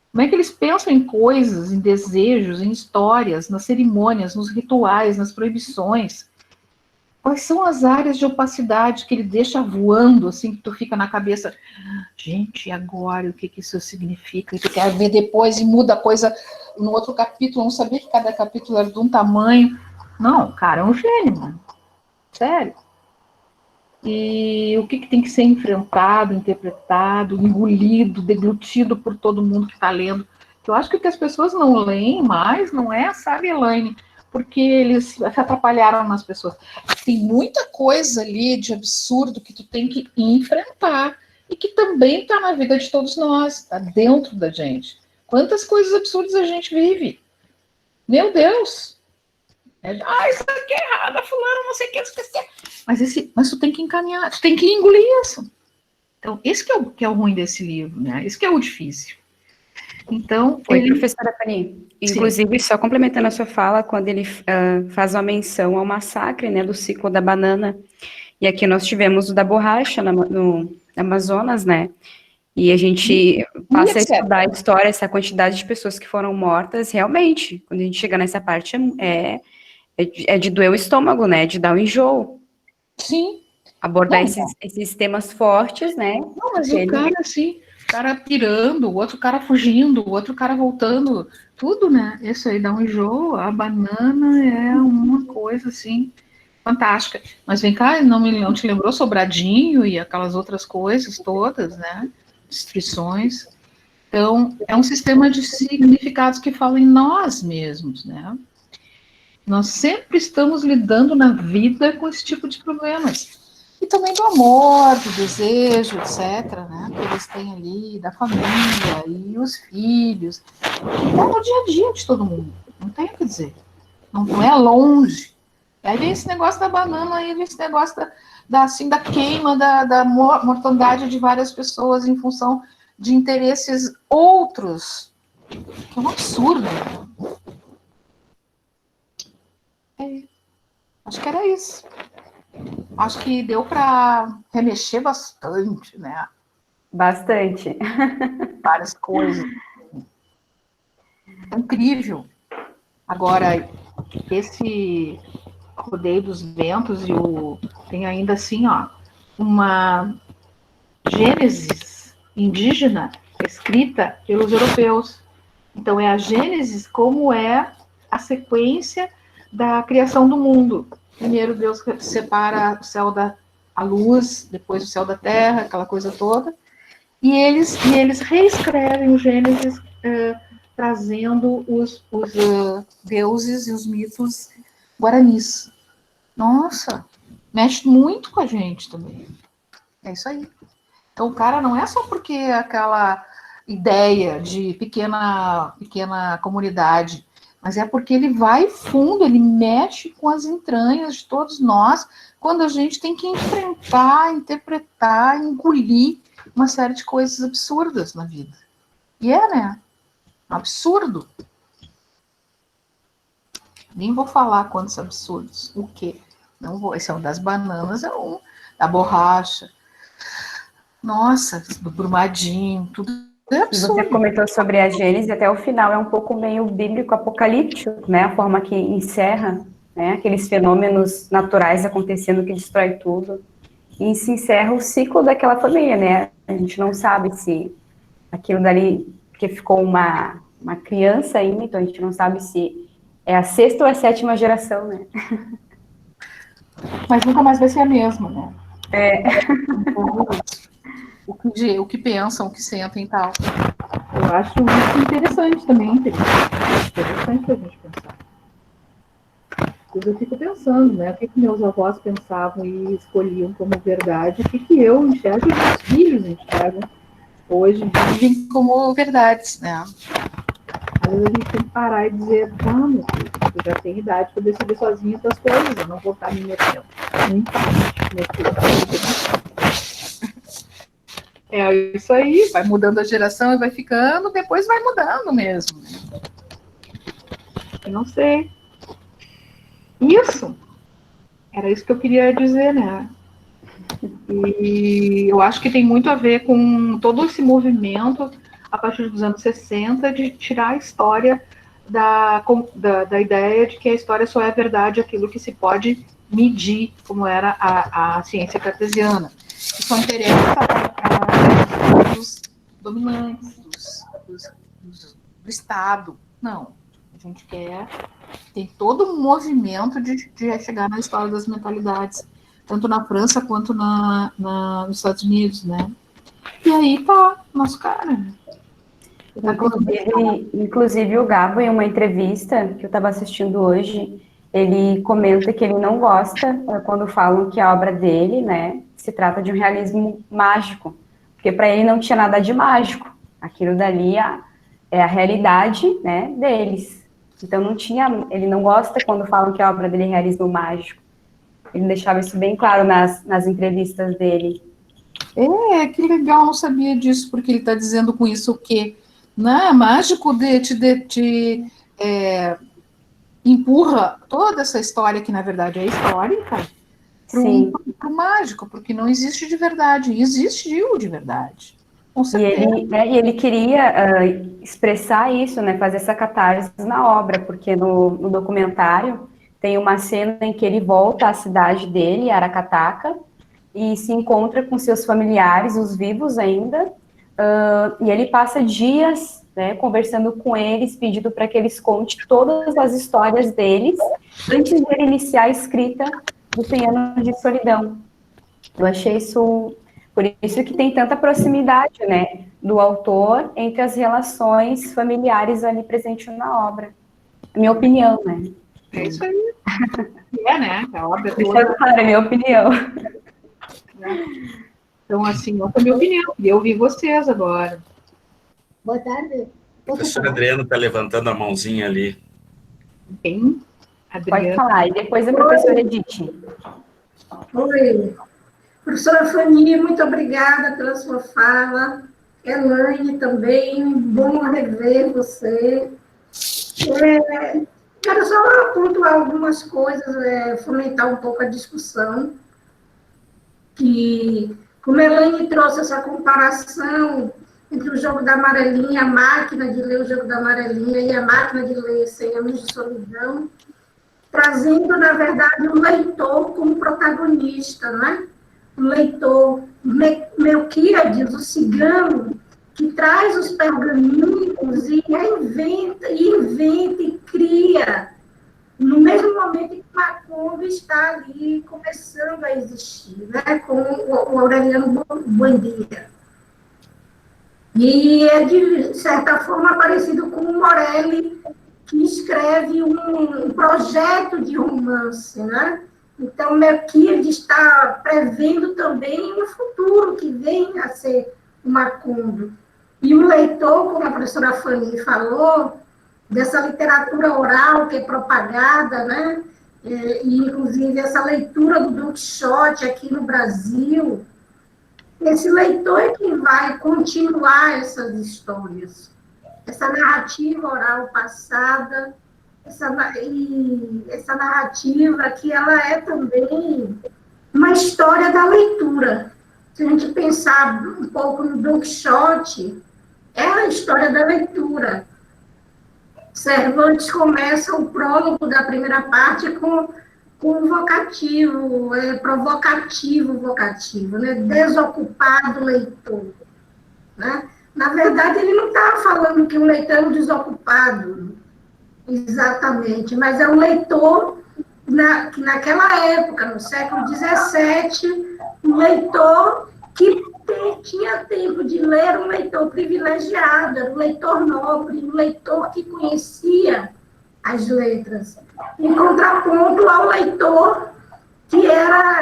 Como é que eles pensam em coisas, em desejos, em histórias, nas cerimônias, nos rituais, nas proibições? Quais são as áreas de opacidade que ele deixa voando, assim, que tu fica na cabeça, gente, e agora, o que isso significa? E tu quer ver depois e muda a coisa no outro capítulo, não sabia que cada capítulo era de um tamanho. Não, cara, é um gênio, mano. Sério. E o que tem que ser enfrentado, interpretado, engolido, deglutido por todo mundo que está lendo. Eu acho que o que as pessoas não leem mais não é, sabe, Elaine, porque eles se atrapalharam nas pessoas. Tem muita coisa ali de absurdo que tu tem que enfrentar e que também está na vida de todos nós, está dentro da gente. Quantas coisas absurdas a gente vive? Meu Deus! Isso aqui é errado, fulano, não sei o que, mas tu tem que encaminhar, tu tem que engolir isso. Então, esse que é o ruim desse livro, né? Esse que é o difícil. Então, professora Fanny, inclusive, só complementando a sua fala, quando ele faz uma menção ao massacre, né, do ciclo da banana, e aqui nós tivemos o da borracha no Amazonas, né, e a gente passa a estudar a história, essa quantidade de pessoas que foram mortas, realmente, quando a gente chega nessa parte, é de doer o estômago, né, de dar um enjoo. Sim. Abordar esses temas fortes, né. Não, mas o cara, assim, o cara pirando, o outro cara fugindo, o outro cara voltando, tudo, né? Isso aí dá um enjoo. A banana é uma coisa, assim, fantástica. Mas vem cá, não te lembrou Sobradinho e aquelas outras coisas todas, né? Destruições. Então, é um sistema de significados que fala em nós mesmos, né? Nós sempre estamos lidando na vida com esse tipo de problemas. E também do amor, do desejo, etc., né, que eles têm ali, da família, e os filhos. Então, no dia a dia de todo mundo, não tem o que dizer. Não é longe. Aí vem esse negócio da banana, aí vem esse negócio da queima, da mortandade de várias pessoas em função de interesses outros. Que é um absurdo. Acho que era isso. Acho que deu para remexer bastante, né? Bastante. Várias coisas. É incrível. Agora, esse Rodeio dos Ventos tem ainda assim, ó, uma Gênesis indígena escrita pelos europeus. Então, é a Gênesis como é a sequência da criação do mundo. Primeiro Deus separa o céu a luz, depois o céu da terra, aquela coisa toda. E eles reescrevem o Gênesis, trazendo os deuses e os mitos guaranis. Nossa, mexe muito com a gente também. É isso aí. Então, o cara não é só porque aquela ideia de pequena comunidade, mas é porque ele vai fundo, ele mexe com as entranhas de todos nós, quando a gente tem que enfrentar, interpretar, engolir uma série de coisas absurdas na vida. E né? Absurdo. Nem vou falar quantos absurdos. O quê? Não vou. Esse é um das bananas, é um da borracha. Nossa, do Brumadinho, tudo é absurdo. Você comentou sobre a Gênesis, até o final é um pouco meio bíblico apocalíptico, né? A forma que encerra, né? Aqueles fenômenos naturais acontecendo que destrói tudo. E se encerra o ciclo daquela família, né? A gente não sabe se aquilo dali, porque ficou uma criança ainda, então a gente não sabe se é a 6ª ou a 7ª geração, né? Mas nunca mais vai ser a mesma, né? O que pensam, o que sentem e tal. Eu acho isso interessante também, interessante a gente pensar. Eu fico pensando, né? O que meus avós pensavam e escolhiam como verdade, o que eu enxergo e meus filhos enxergam hoje, vivem como verdades, né? Às vezes a gente tem que parar e dizer, vamos, eu já tenho idade para decidir sozinha das coisas, eu não vou estar me metendo. É isso aí, vai mudando a geração e vai ficando, depois vai mudando mesmo. Né? Eu não sei. Isso. Era isso que eu queria dizer, né? E eu acho que tem muito a ver com todo esse movimento, a partir dos anos 60, de tirar a história da ideia de que a história só é verdade aquilo que se pode medir, como era a ciência cartesiana. Que só interessa a dos dominantes, do Estado. Não. A gente quer... Tem todo um movimento de chegar na história das mentalidades, tanto na França quanto nos Estados Unidos, né? E aí tá nosso cara. Né? Inclusive o Gabo, em uma entrevista que eu estava assistindo hoje, ele comenta que ele não gosta quando falam que a obra dele, né, se trata de um realismo mágico, porque para ele não tinha nada de mágico. Aquilo dali é a realidade, né, deles. Então não tinha, ele não gosta quando falam que a obra dele é realismo mágico. Ele deixava isso bem claro nas entrevistas dele. Que legal, não sabia disso, porque ele está dizendo com isso o quê? Não é mágico te empurra toda essa história, que na verdade é histórica, para o mágico, porque não existe de verdade, existiu de verdade. Com certeza. E ele queria expressar isso, né, fazer essa catarse na obra, porque no documentário tem uma cena em que ele volta à cidade dele, Aracataca, e se encontra com seus familiares, os vivos ainda, e ele passa dias, né, conversando com eles, pedindo para que eles contem todas as histórias deles, antes de ele iniciar a escrita do 100 Anos de Solidão. Eu achei isso... Por isso que tem tanta proximidade, né, do autor entre as relações familiares ali presentes na obra. Minha opinião, né? É isso aí. Né? A obra toda. Claro, é minha opinião. Então, assim, essa é a minha opinião. E eu vi vocês agora. Boa tarde. A professora Adriana está levantando a mãozinha ali. Quem? Adriana. Pode falar. E depois a professora Edith. Oi. Professora Fanny, muito obrigada pela sua fala. Elaine também, bom rever você. Quero só pontuar algumas coisas, fomentar um pouco a discussão, que, como a Elaine trouxe essa comparação entre o jogo da amarelinha, a máquina de ler o jogo da amarelinha e a máquina de ler 100 Anos de Solidão, trazendo, na verdade, o leitor como protagonista, né? O leitor Melquíades, o cigano, que traz os pergaminhos e inventa e cria no mesmo momento em que Macondo está ali começando a existir, né, com o Aureliano Buendia. E é, de certa forma, parecido com o Morelli, que escreve um projeto de romance, né? Então, Melquíade está prevendo também um futuro que vem a ser o Macondo. E o leitor, como a professora Fanny falou, dessa literatura oral que é propagada, né? E, inclusive, essa leitura do Don Quixote aqui no Brasil, esse leitor é quem vai continuar essas histórias, essa narrativa oral passada, essa narrativa que ela é também uma história da leitura. Se a gente pensar um pouco no Don Quixote, é a história da leitura. Cervantes começa o prólogo da primeira parte com um vocativo, vocativo, né? Desocupado leitor. Né? Na verdade, ele não está falando que o leitor é um desocupado, exatamente, mas é um leitor que naquela época, no século XVII, um leitor que tinha tempo de ler, um leitor privilegiado, um leitor nobre, um leitor que conhecia as letras, em contraponto ao leitor que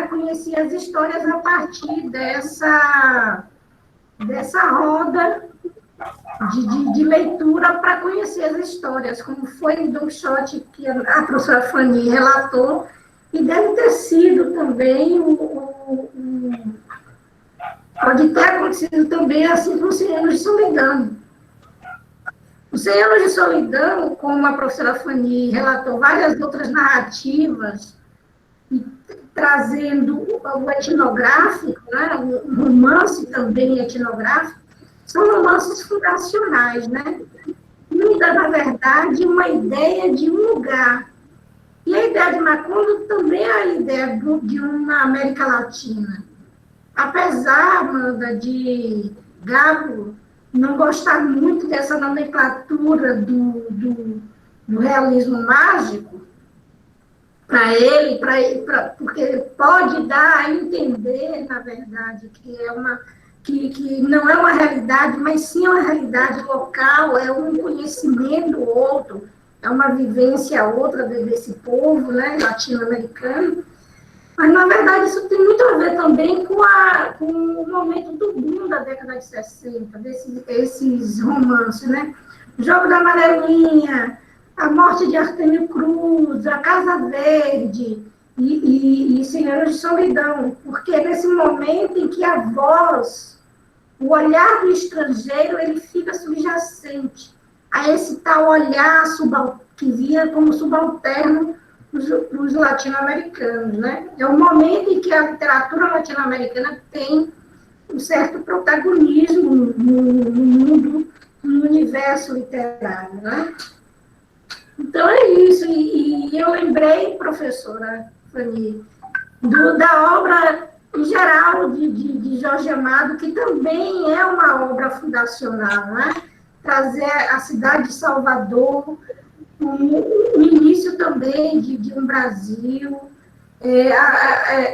conhecia as histórias a partir dessa roda de leitura para conhecer as histórias, como foi o Don Quixote que a professora Fanny relatou, e deve ter sido também pode ter acontecido também assim com os 100 Anos de Solidão. Os 100 Anos de Solidão, como a professora Fanny relatou, várias outras narrativas, trazendo o etnográfico, né, o romance também etnográfico, são romances fundacionais, né? E dá, na verdade, uma ideia de um lugar. E a ideia de Macondo também é a ideia de uma América Latina. Apesar, Amanda, de Gabo não gostar muito dessa nomenclatura do realismo mágico, para ele, porque pode dar a entender, na verdade, que não é uma realidade, mas sim uma realidade local, é um conhecimento outro, é uma vivência outra desse povo, né, latino-americano. Mas, na verdade, isso tem muito a ver também com o momento do boom da década de 60, desses romances, né? O Jogo da Amarelinha, A Morte de Artêmio Cruz, A Casa Verde e 100 Anos de Solidão, porque é nesse momento em que a voz, o olhar do estrangeiro, ele fica subjacente a esse tal olhar que via como subalterno os latino-americanos, né? É o momento em que a literatura latino-americana tem um certo protagonismo no mundo, no universo literário, né? Então é isso, e eu lembrei, professora Fanny, da obra em geral de Jorge Amado, que também é uma obra fundacional, né? Trazer a cidade de Salvador, o início também de um Brasil,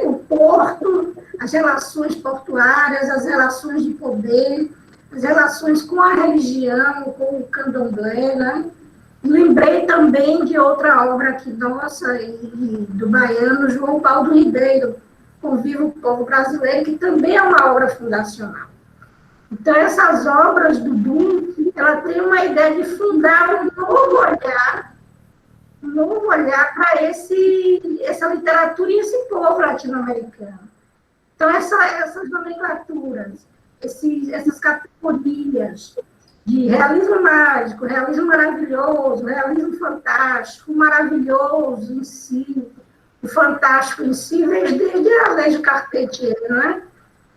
o porto, as relações portuárias, as relações de poder, as relações com a religião, com o candomblé, né? Lembrei também de outra obra aqui nossa, do baiano, João Paulo Ribeiro, Conviva o Povo Brasileiro, que também é uma obra fundacional. Então, essas obras do Boom, ela tem uma ideia de fundar um novo olhar para essa literatura e esse povo latino-americano. Então, essas nomenclaturas, essas categorias de realismo mágico, realismo maravilhoso, realismo fantástico, maravilhoso em si, o fantástico em si, vem desde a lei de Carpentier, né?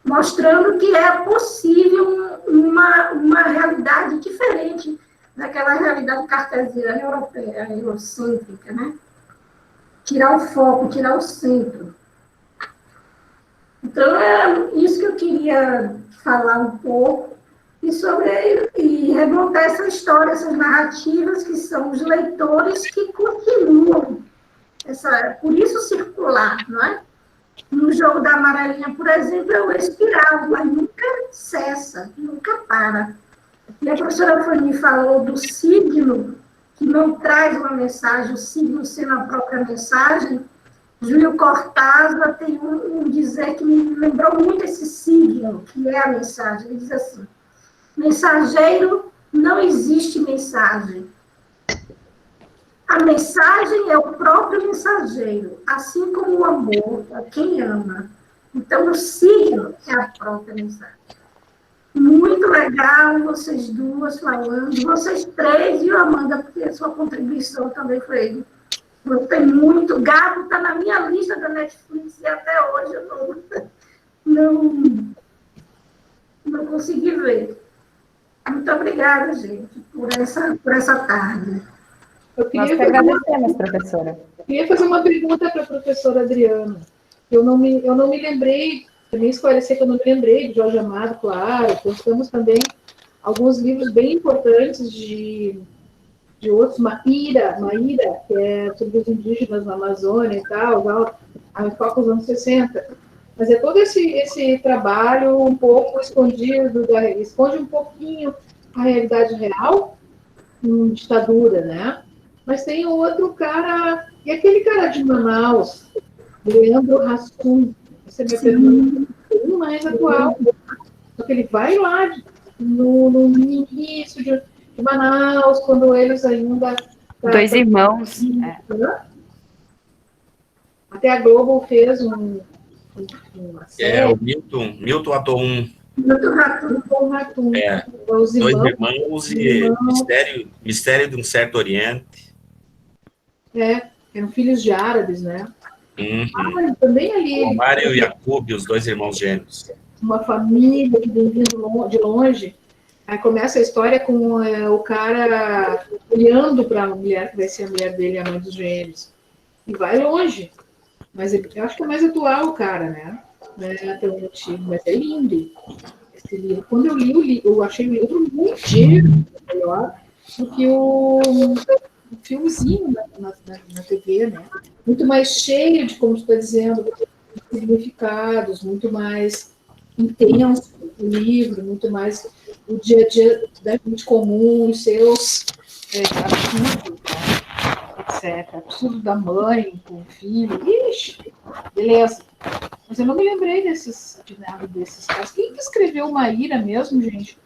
Mostrando que é possível uma realidade diferente daquela realidade cartesiana europeia, eurocêntrica, né? Tirar o foco, tirar o centro. Então, é isso que eu queria falar um pouco, e remontar essa história, essas narrativas, que são os leitores que continuam por isso circular, não é? No jogo da amarelinha, por exemplo, é o espiral, mas nunca cessa, nunca para. E a professora Fanny falou do signo, que não traz uma mensagem, o signo sendo a própria mensagem. Júlio Cortázar tem um dizer que me lembrou muito esse signo, que é a mensagem. Ele diz assim: mensageiro, não existe mensagem. A mensagem é o próprio mensageiro, assim como o amor é quem ama. Então, o signo é a própria mensagem. Muito legal vocês duas falando, vocês três, viu, Amanda, porque a sua contribuição também foi. Gostei muito. Gato está na minha lista da Netflix e até hoje eu não consegui ver. Muito obrigada, gente, por essa tarde. Nós que agradecemos, professora. Eu queria fazer uma pergunta para a professora Adriana. Eu não me lembrei, também esclarecer que eu não me lembrei de Jorge Amado, claro. Temos também alguns livros bem importantes de outros, Maíra, que é sobre os indígenas na Amazônia e tal, a foco dos anos 60. Mas é todo esse trabalho um pouco escondido, esconde um pouquinho a realidade real em ditadura, né? Mas tem outro cara, e aquele cara de Manaus, Leandro Hassum, você me pergunta, um mais atual, só que ele vai lá no início de Manaus, quando eles ainda... Dois irmãos. Até a Globo fez uma série. O Milton Atum. Milton Ratum. Dois irmãos e Mistério de um Certo Oriente. Eram filhos de árabes, né? Uhum. Também ali... O Mário e Jacob, os dois irmãos gêmeos. Uma família que vem vindo de longe. Aí começa a história com o cara olhando para a mulher, que vai ser a mulher dele, a mãe dos gêmeos. E vai longe. Mas eu acho que é mais atual o cara, né? Não é tão antigo, mas é lindo esse livro. Quando eu li, eu achei o livro muito melhor do que o filmezinho na TV, né? Muito mais cheio de, como você está dizendo, significados, muito mais intenso o livro, muito mais o dia a dia da gente comum, os seus absurdos, né? Etc. Absurdo da mãe com o filho. Ixi, beleza. Mas eu não me lembrei de nada desses casos. Quem que escreveu Maíra mesmo, gente?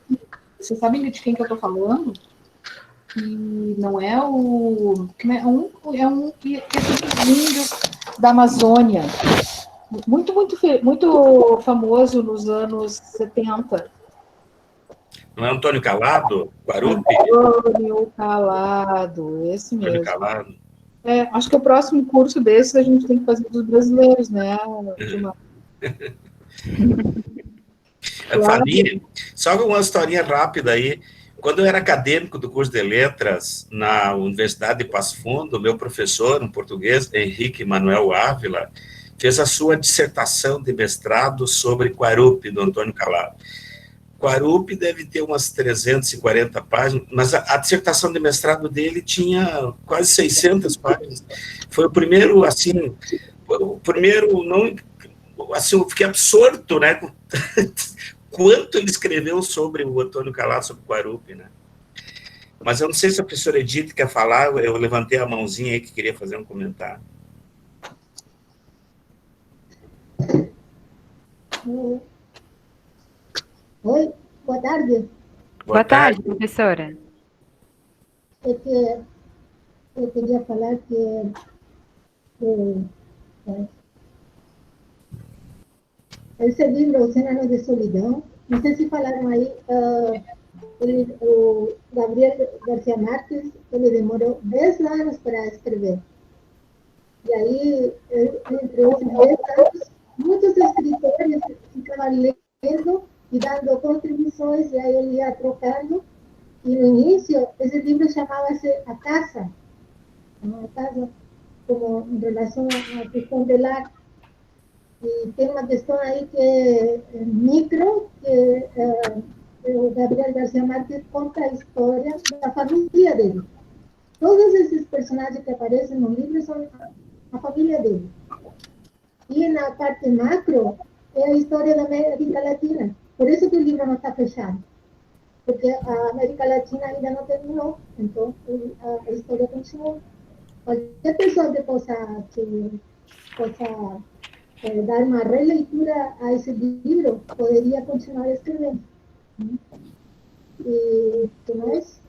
Vocês sabem de quem que eu estou falando? E não é é um que é dos índios da Amazônia. Muito famoso nos anos 70. Não é Antônio Calado? Guarupi? Antônio Calado, esse mesmo. Antônio Calado. Acho que o próximo curso desses a gente tem que fazer dos brasileiros, né? Fanny, só uma historinha rápida aí. Quando eu era acadêmico do curso de letras na Universidade de Passo Fundo, meu professor, um português, Henrique Manuel Ávila, fez a sua dissertação de mestrado sobre Guarupi, do Antônio Calado. Guarupi deve ter umas 340 páginas, mas a dissertação de mestrado dele tinha quase 600 páginas. Foi o primeiro, assim, não, assim, eu fiquei absorto, né, quanto ele escreveu sobre o Antônio Calado, sobre o Guarupi, né. Mas eu não sei se a professora Edith quer falar, eu levantei a mãozinha aí que queria fazer um comentário. Oi, boa tarde. Boa tarde, professora. É que eu queria falar que esse livro, Os 100 Anos de Solidão, não sei se falaram aí, o Gabriel García Márquez, ele demorou 10 anos para escrever. E aí, entre esses 10 anos, muitos escritores ficavam lendo e dando contribuições, e aí ele ia trocando. E no início, esse livro chamava-se A Casa, como em relação à questão do lar. E tem uma questão aí que é micro, que o Gabriel García Márquez conta a história da família dele. Todos esses personagens que aparecem no livro são a família dele. E na parte macro, é a história da América Latina. Por isso que o livro não está fechado. Porque a América Latina ainda não terminou. Então, a história continua. Qualquer pessoa que possa dar uma releitura a esse livro poderia continuar escrevendo. E que mais?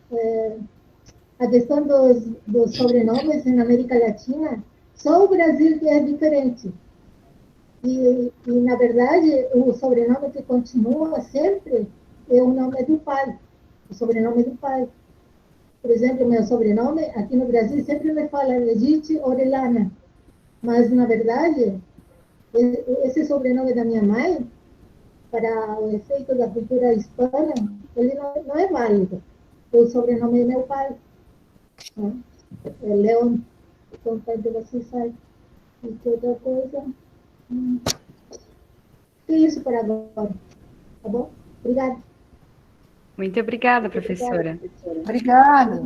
A questão dos sobrenomes na América Latina, só o Brasil que é diferente. E, na verdade, o sobrenome que continua sempre é o nome do pai, o sobrenome do pai. Por exemplo, meu sobrenome, aqui no Brasil, sempre me fala Edith Orellana. Mas, na verdade, esse sobrenome da minha mãe, para o efeito da cultura hispana, ele não é válido. O sobrenome é meu pai. Né? É Leon. Então, tanto você sabe. E que outra coisa... É isso por agora. Tá bom? Obrigada. Muito obrigada, professora. Obrigada.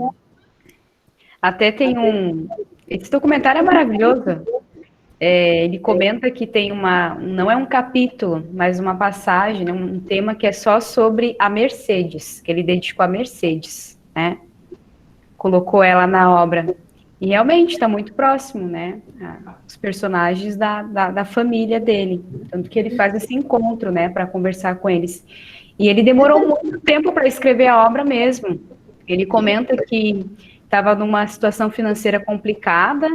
Até tem esse documentário é maravilhoso. Ele comenta que tem não é um capítulo, mas uma passagem, né, um tema que é só sobre a Mercedes, que ele dedicou a Mercedes, né? Colocou ela na obra. E realmente está muito próximo, né? Os personagens da família dele. Tanto que ele faz esse encontro, né, para conversar com eles. E ele demorou muito tempo para escrever a obra mesmo. Ele comenta que estava numa situação financeira complicada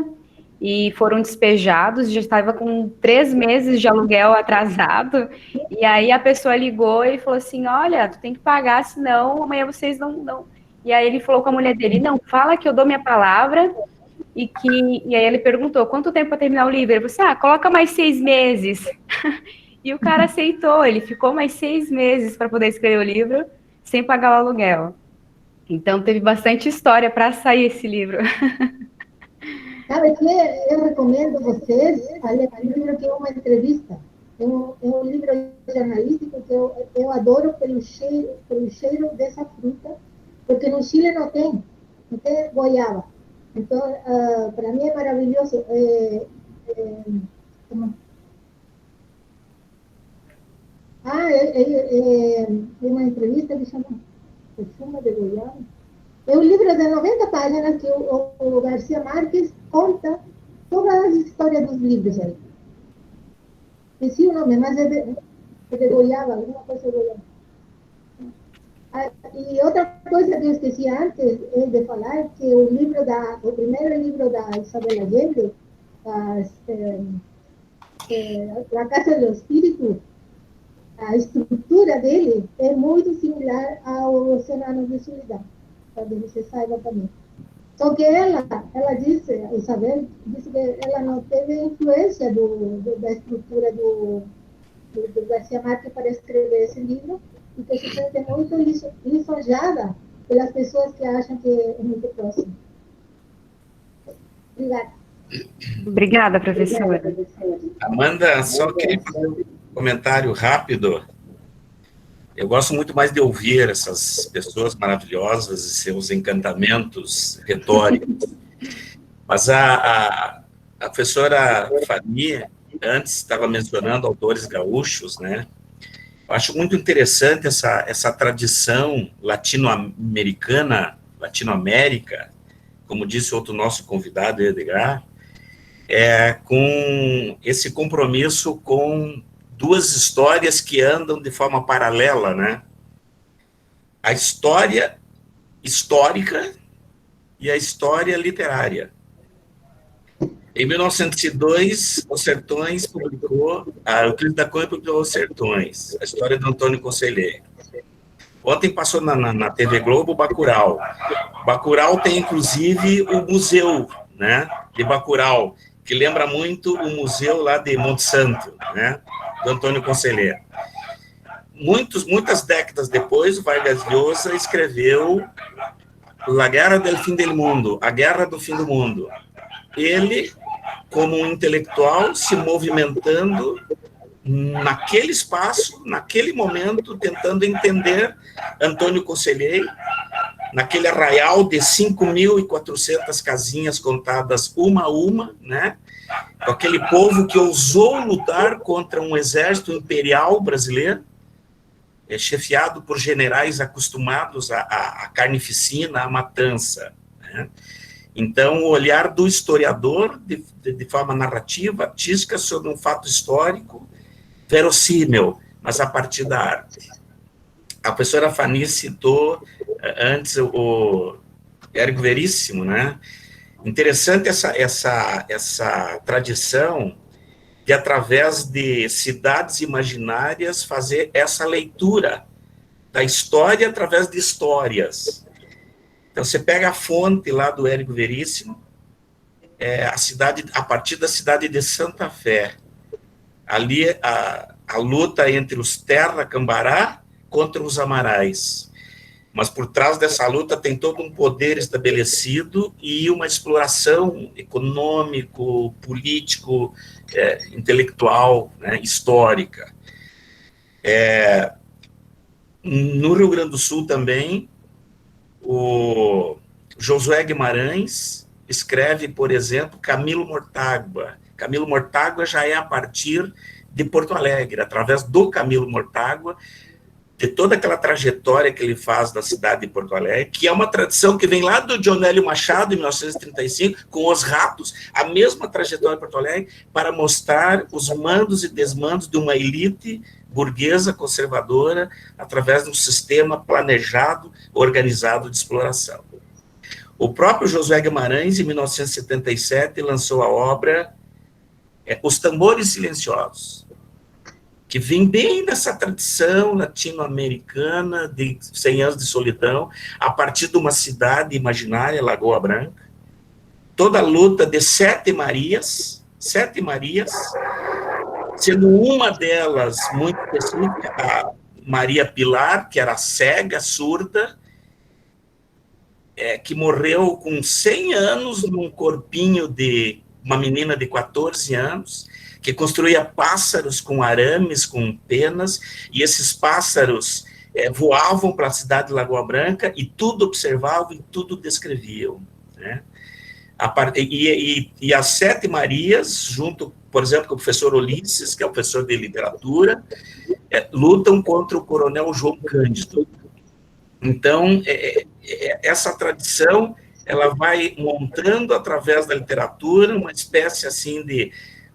e foram despejados, já estava com 3 meses de aluguel atrasado. E aí a pessoa ligou e falou assim: olha, tu tem que pagar, senão amanhã vocês não... E aí ele falou com a mulher dele: não, fala que eu dou minha palavra. E aí ele perguntou, quanto tempo para terminar o livro? Ele falou assim, coloca mais 6 meses. E o cara aceitou, ele ficou mais 6 meses para poder escrever o livro, sem pagar o aluguel. Então, teve bastante história para sair esse livro. Sabe que eu recomendo vocês a ler um livro que é uma entrevista. É um livro jornalístico que eu adoro pelo cheiro dessa fruta, porque no Chile não tem goiaba. Então, para mim é maravilhoso. É uma entrevista que chama Perfume de Goiaba. É um livro de 90 páginas que o Garcia Marques conta todas as histórias dos livros aí. Esqueci o nome, mas é de Goiaba, alguma coisa de Goiaba. E outra coisa que eu esqueci antes de falar, que o primeiro livro da Isabel Allende, La Casa do Espírito, a estrutura dele é muito similar ao Oceano de Solidão, para que você saiba também. Só que ela disse, a Isabel, disse que ela não teve influência da estrutura do Garcia Marques para escrever esse livro, e que se sente muito lisonjeada pelas pessoas que acham que é muito próximo. Obrigada. Obrigada, professora. Amanda, só queria fazer um comentário rápido. Eu gosto muito mais de ouvir essas pessoas maravilhosas e seus encantamentos retóricos. Mas a professora Fanny, antes estava mencionando autores gaúchos, né? Eu acho muito interessante essa tradição latino-americana, Latinoamérica, como disse outro nosso convidado, Edgar, com esse compromisso com 2 histórias que andam de forma paralela, né? A história histórica e a história literária. Em 1902, Os Sertões publicou, Euclides da Cunha publicou Os Sertões, a história de Antônio Conselheiro. Ontem passou na TV Globo Bacurau. Bacurau tem, inclusive, o museu, né, de Bacurau, que lembra muito o museu lá de Monte Santo, né, do Antônio Conselheiro. Muitas décadas depois, o Vargas Llosa escreveu La Guerra del Fin del Mundo, A Guerra do Fim do Mundo. Ele, como um intelectual, se movimentando naquele espaço, naquele momento, tentando entender Antônio Conselheiro, naquele arraial de 5.400 casinhas contadas uma a uma, né? com aquele povo que ousou lutar contra um exército imperial brasileiro, chefiado por generais acostumados à carnificina, à matança, né? Então, o olhar do historiador, de forma narrativa, artística, sobre um fato histórico, verossímil, mas a partir da arte. A professora Fanny citou antes o Érico Veríssimo, né? Interessante essa tradição de, através de cidades imaginárias, fazer essa leitura da história através de histórias. Então, você pega a fonte lá do Érico Veríssimo, a partir da cidade de Santa Fé. Ali, a luta entre os Terra-Cambará contra os Amarais. Mas por trás dessa luta tem todo um poder estabelecido e uma exploração econômico, político, intelectual, né, histórica. No Rio Grande do Sul também, o Josué Guimarães escreve, por exemplo, Camilo Mortágua. Camilo Mortágua já é a partir de Porto Alegre, através do Camilo Mortágua, de toda aquela trajetória que ele faz da cidade de Porto Alegre, que é uma tradição que vem lá do Dionélio Machado, em 1935, com Os Ratos, a mesma trajetória de Porto Alegre, para mostrar os mandos e desmandos de uma elite burguesa conservadora, através de um sistema planejado, organizado de exploração. O próprio Josué Guimarães, em 1977, lançou a obra Os Tambores Silenciosos, que vem bem nessa tradição latino-americana de 100 anos de solidão, a partir de uma cidade imaginária, Lagoa Branca, toda a luta de 7 Marias, sendo uma delas muito específica, a Maria Pilar, que era cega, surda, que morreu com 100 anos num corpinho de uma menina de 14 anos, que construía pássaros com arames, com penas, e esses pássaros voavam para a cidade de Lagoa Branca e tudo observavam e tudo descreviam, né? E as 7 Marias, junto, por exemplo, com o professor Ulisses, que é o professor de literatura, lutam contra o coronel João Cândido. Então, essa tradição, ela vai montando, através da literatura, uma espécie assim de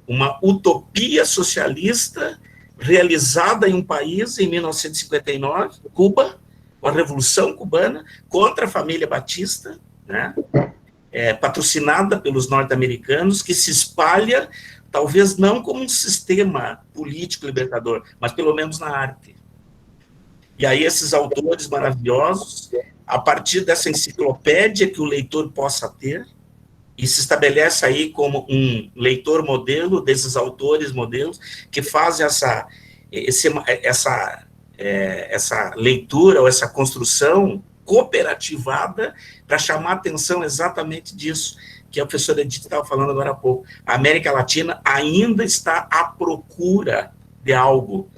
uma utopia socialista realizada em um país, em 1959, Cuba, com a Revolução Cubana, contra a família Batista, né? Patrocinada pelos norte-americanos, que se espalha, talvez não como um sistema político libertador, mas pelo menos na arte. E aí esses autores maravilhosos, a partir dessa enciclopédia que o leitor possa ter, e se estabelece aí como um leitor modelo desses autores modelos, que fazem essa leitura ou essa construção cooperativada para chamar a atenção exatamente disso, que a professora Edith estava falando agora há pouco. A América Latina ainda está à procura de algo.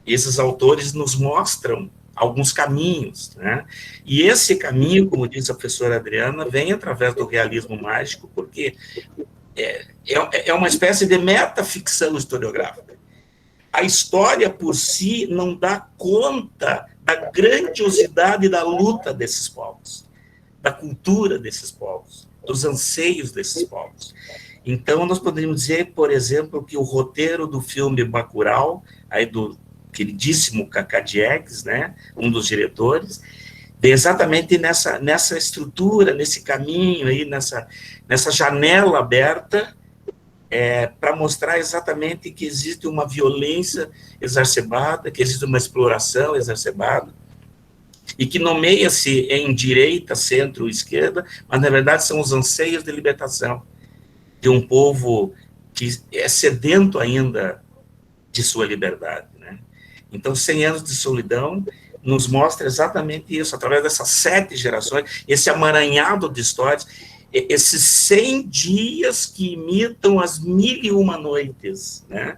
Esses autores nos mostram alguns caminhos, né? E esse caminho, como disse a professora Adriana, vem através do realismo mágico, porque é uma espécie de metaficção historiográfica. A história por si não dá conta da grandiosidade da luta desses povos, da cultura desses povos, dos anseios desses povos. Então, nós poderíamos dizer, por exemplo, que o roteiro do filme Bacurau, aí do queridíssimo Cacá Diegues, né, um dos diretores, vem exatamente nessa estrutura, nesse caminho, aí, nessa janela aberta, para mostrar exatamente que existe uma violência exacerbada, que existe uma exploração exacerbada, e que nomeia-se em direita, centro, esquerda, mas, na verdade, são os anseios de libertação de um povo que é sedento ainda de sua liberdade, né? Então, 100 anos de solidão nos mostra exatamente isso, através dessas 7 gerações, esse amaranhado de histórias, esses 100 dias que imitam as 1001 noites, né?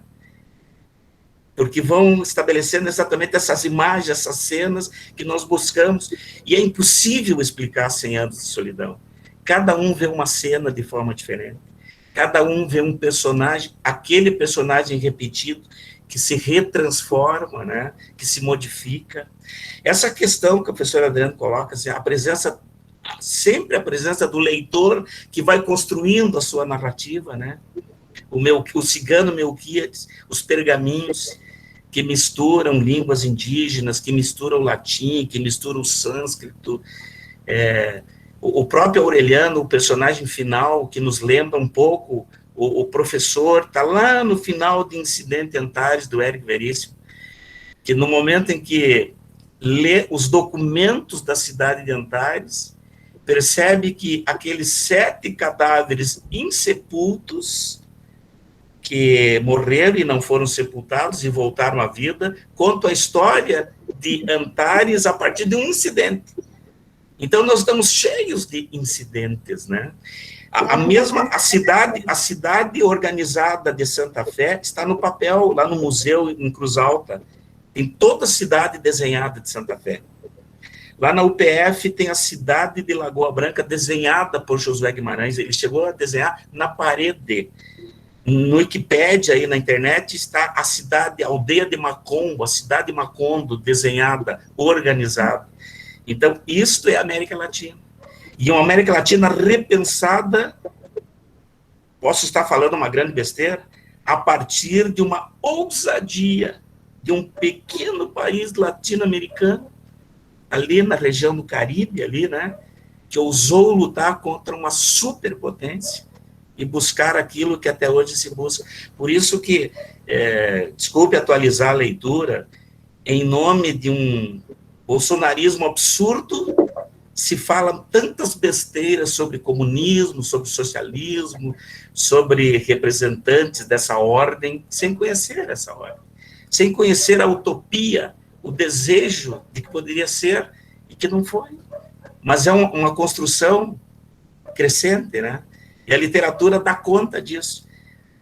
Porque vão estabelecendo exatamente essas imagens, essas cenas que nós buscamos, e é impossível explicar 100 anos de solidão. Cada um vê uma cena de forma diferente. cada um vê um personagem, aquele personagem repetido, que se retransforma, né, que se modifica. Essa questão que o professor Adriano coloca, assim, sempre a presença do leitor que vai construindo a sua narrativa, né? O cigano Melquíades, os pergaminhos que misturam línguas indígenas, que misturam latim, que misturam sânscrito, o próprio Aureliano, o personagem final, que nos lembra um pouco, o professor, está lá no final de Incidente Antares, do Érico Veríssimo, que no momento em que lê os documentos da cidade de Antares, percebe que aqueles 7 cadáveres insepultos, que morreram e não foram sepultados e voltaram à vida, contam a história de Antares a partir de um incidente. Então, nós estamos cheios de incidentes, né? A cidade organizada de Santa Fé está no papel, lá no museu, em Cruz Alta. Tem toda a cidade desenhada de Santa Fé. Lá na UPF tem a cidade de Lagoa Branca desenhada por Josué Guimarães. Ele chegou a desenhar na parede. No Wikipédia, aí na internet, está a aldeia de Macombo, a cidade de Macondo, desenhada, organizada. Então, isto é a América Latina. E uma América Latina repensada, posso estar falando uma grande besteira, a partir de uma ousadia de um pequeno país latino-americano, ali na região do Caribe, ali, né, que ousou lutar contra uma superpotência e buscar aquilo que até hoje se busca. Por isso que, desculpe atualizar a leitura, em nome de um bolsonarismo absurdo, se fala tantas besteiras sobre comunismo, sobre socialismo, sobre representantes dessa ordem, sem conhecer essa ordem, sem conhecer a utopia, o desejo de que poderia ser e que não foi. Mas é uma construção crescente, né? E a literatura dá conta disso,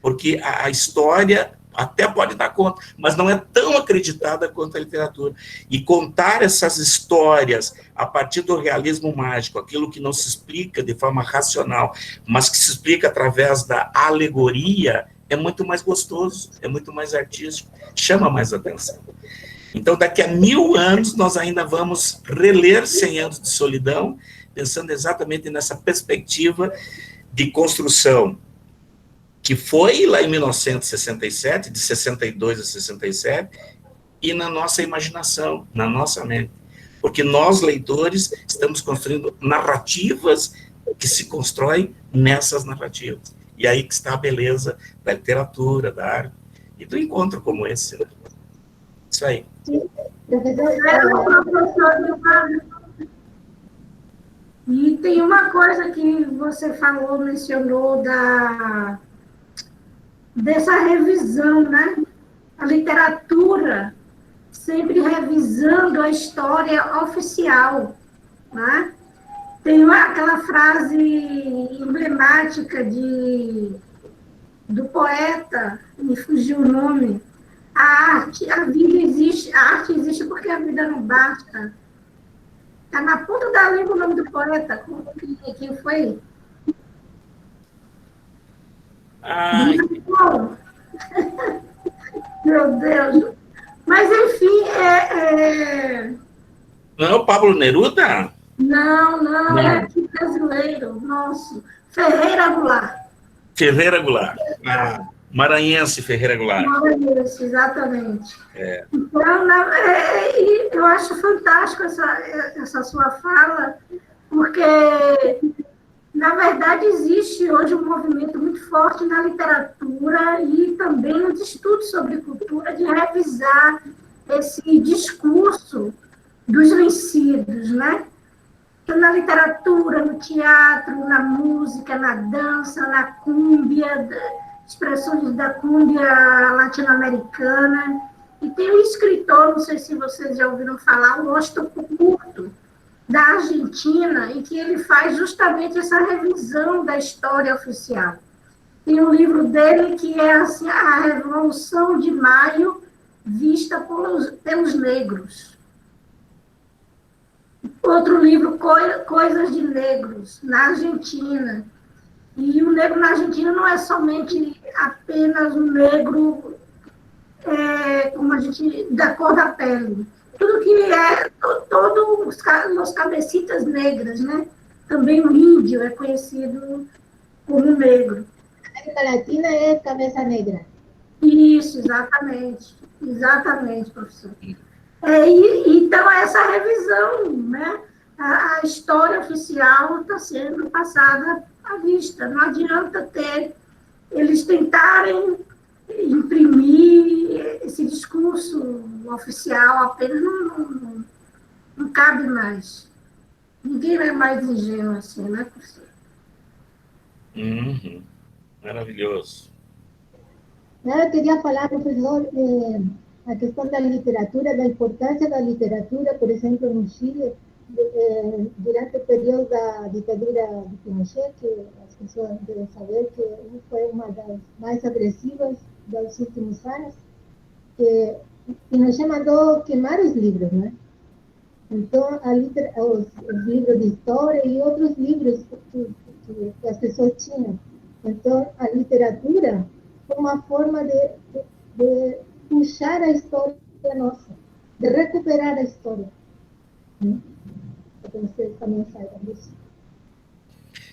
porque a história até pode dar conta, mas não é tão acreditada quanto a literatura. E contar essas histórias a partir do realismo mágico, aquilo que não se explica de forma racional, mas que se explica através da alegoria, é muito mais gostoso, é muito mais artístico, chama mais atenção. Então, daqui a 1000 anos, nós ainda vamos reler 100 anos de solidão, pensando exatamente nessa perspectiva de construção que foi lá em 1967, de 62 a 67, e na nossa imaginação, na nossa mente. Porque nós, leitores, estamos construindo narrativas que se constroem nessas narrativas. E aí que está a beleza da literatura, da arte, e do encontro como esse. Né? Isso aí. E tem uma coisa que você falou, mencionou dessa revisão, né? A literatura sempre revisando a história oficial, né? Tem aquela frase emblemática do poeta, me fugiu o nome, a arte existe porque a vida não basta. Está na ponta da língua o nome do poeta. Quem foi? Meu Deus. Mas, enfim, Não é o Pablo Neruda? Não, é aqui brasileiro, nosso. Ferreira Goulart. Ferreira Goulart. Maranhense Ferreira Goulart. Maranhense, exatamente. Então, eu acho fantástico essa sua fala, porque, na verdade, existe hoje um movimento muito forte na literatura e também nos estudos sobre cultura de revisar esse discurso dos vencidos, né? Então, na literatura, no teatro, na música, na dança, na cúmbia, expressões da cúmbia latino-americana. E tem um escritor, não sei se vocês já ouviram falar, o Washington Curto, da Argentina, em que ele faz justamente essa revisão da história oficial. Tem um livro dele que é assim, a Revolução de Maio vista pelos negros. Outro livro, Coisas de Negros, na Argentina. E o negro na Argentina não é somente apenas um negro, como a gente, da cor da pele. Tudo que é, todos os cabecitas negras, né? Também o índio é conhecido como negro. América Latina é cabeça negra. Isso, exatamente. Exatamente, professor. Então, essa revisão, né? A história oficial está sendo passada à vista. Não adianta eles tentarem imprimir esse discurso oficial, apenas não cabe mais. Ninguém é mais ingênuo assim, né, professor? Uhum. Maravilhoso. Eu queria falar, professor, a questão da literatura, da importância da literatura, por exemplo, no Chile, durante o período da ditadura de Pinochet, que as pessoas devem saber que foi uma das mais agressivas dos últimos anos, que Pinochet mandou queimar os livros, né? Então, os livros de história e outros livros que as pessoas tinham. Então, a literatura foi uma forma de puxar a história nossa, de recuperar a história. Para que vocês também saibam disso.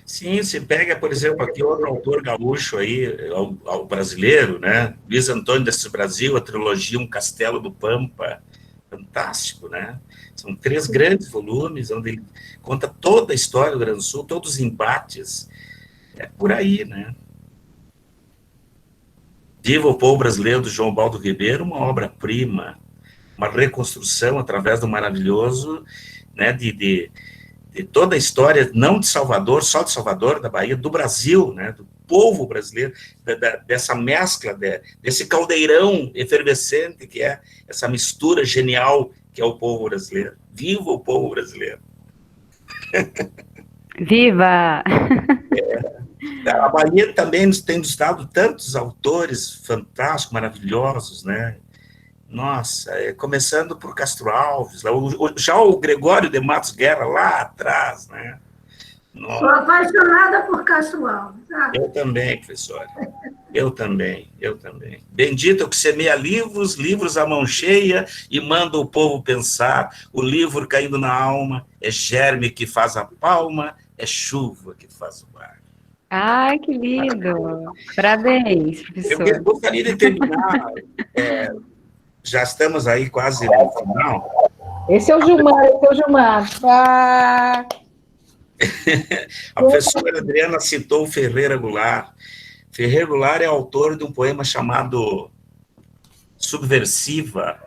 Sim, se pega, por exemplo, aqui outro autor gaúcho aí, ao brasileiro, né? Luiz Antônio Desses Brasil, a trilogia Um Castelo do Pampa, fantástico, né? São 3 grandes volumes, onde ele conta toda a história do Rio Grande do Sul, todos os embates, é por aí, né? Viva o Povo Brasileiro, do João Baldo Ribeiro, uma obra-prima, uma reconstrução através do maravilhoso, né, de toda a história, não de Salvador, só de Salvador, da Bahia, do Brasil, né, do povo brasileiro, dessa mescla, desse caldeirão efervescente que é essa mistura genial que é o povo brasileiro. Viva o povo brasileiro! Viva! A Bahia também nos tem nos dado tantos autores fantásticos, maravilhosos, né? Nossa, começando por Castro Alves, já o Gregório de Matos Guerra lá atrás, né? Nossa. Sou apaixonada por Castro Alves. Eu também, professora. Eu também. Bendito que semeia livros à mão cheia e manda o povo pensar. O livro caindo na alma é germe que faz a palma, é chuva que faz o mar. Ai, que lindo! Parabéns, professor. Eu gostaria de terminar, já estamos aí quase no final. Esse é o Gilmar. Ah. A professora Adriana citou Ferreira Goulart. Ferreira Goulart é autor de um poema chamado Subversiva,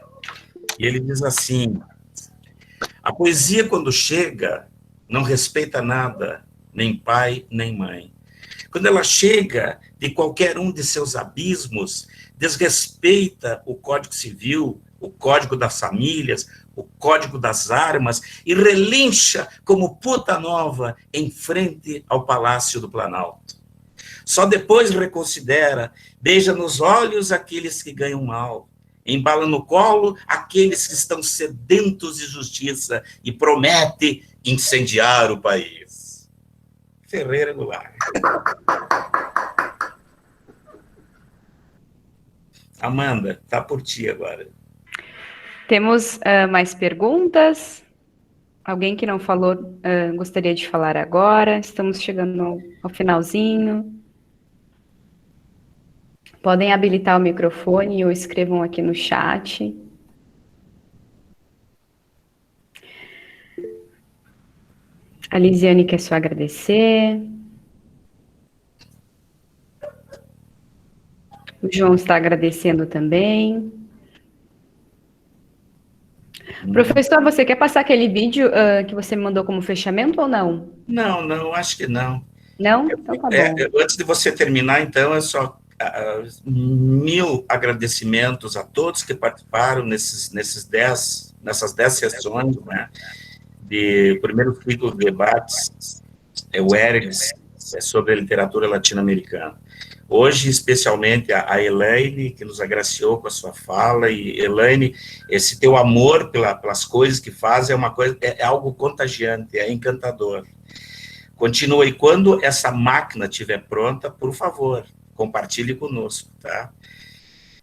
e ele diz assim: a poesia, quando chega, não respeita nada, nem pai, nem mãe. Quando ela chega de qualquer um de seus abismos, desrespeita o Código Civil, o Código das Famílias, o Código das Armas, e relincha como puta nova em frente ao Palácio do Planalto. Só depois reconsidera, beija nos olhos aqueles que ganham mal, embala no colo aqueles que estão sedentos de justiça e promete incendiar o país. Ferreira Goulart. Amanda, tá por ti agora. Temos mais perguntas? Alguém que não falou gostaria de falar agora? Estamos chegando ao finalzinho. Podem habilitar o microfone ou escrevam aqui no chat. A Lisiane quer só agradecer. O João está agradecendo também. Professor, você quer passar aquele vídeo que você me mandou como fechamento ou não? Não, acho que não. Não? Então tá bom. Antes de você terminar, então, é só 1000 agradecimentos a todos que participaram nessas 10 sessões, né, de primeiro ciclo de debates, o ERGS, sobre a literatura latino-americana. Hoje, especialmente, a Elaine, que nos agraciou com a sua fala, e Elaine, esse teu amor pelas coisas que faz é uma coisa, é algo contagiante, é encantador. Continua, e quando essa máquina estiver pronta, por favor, compartilhe conosco, tá?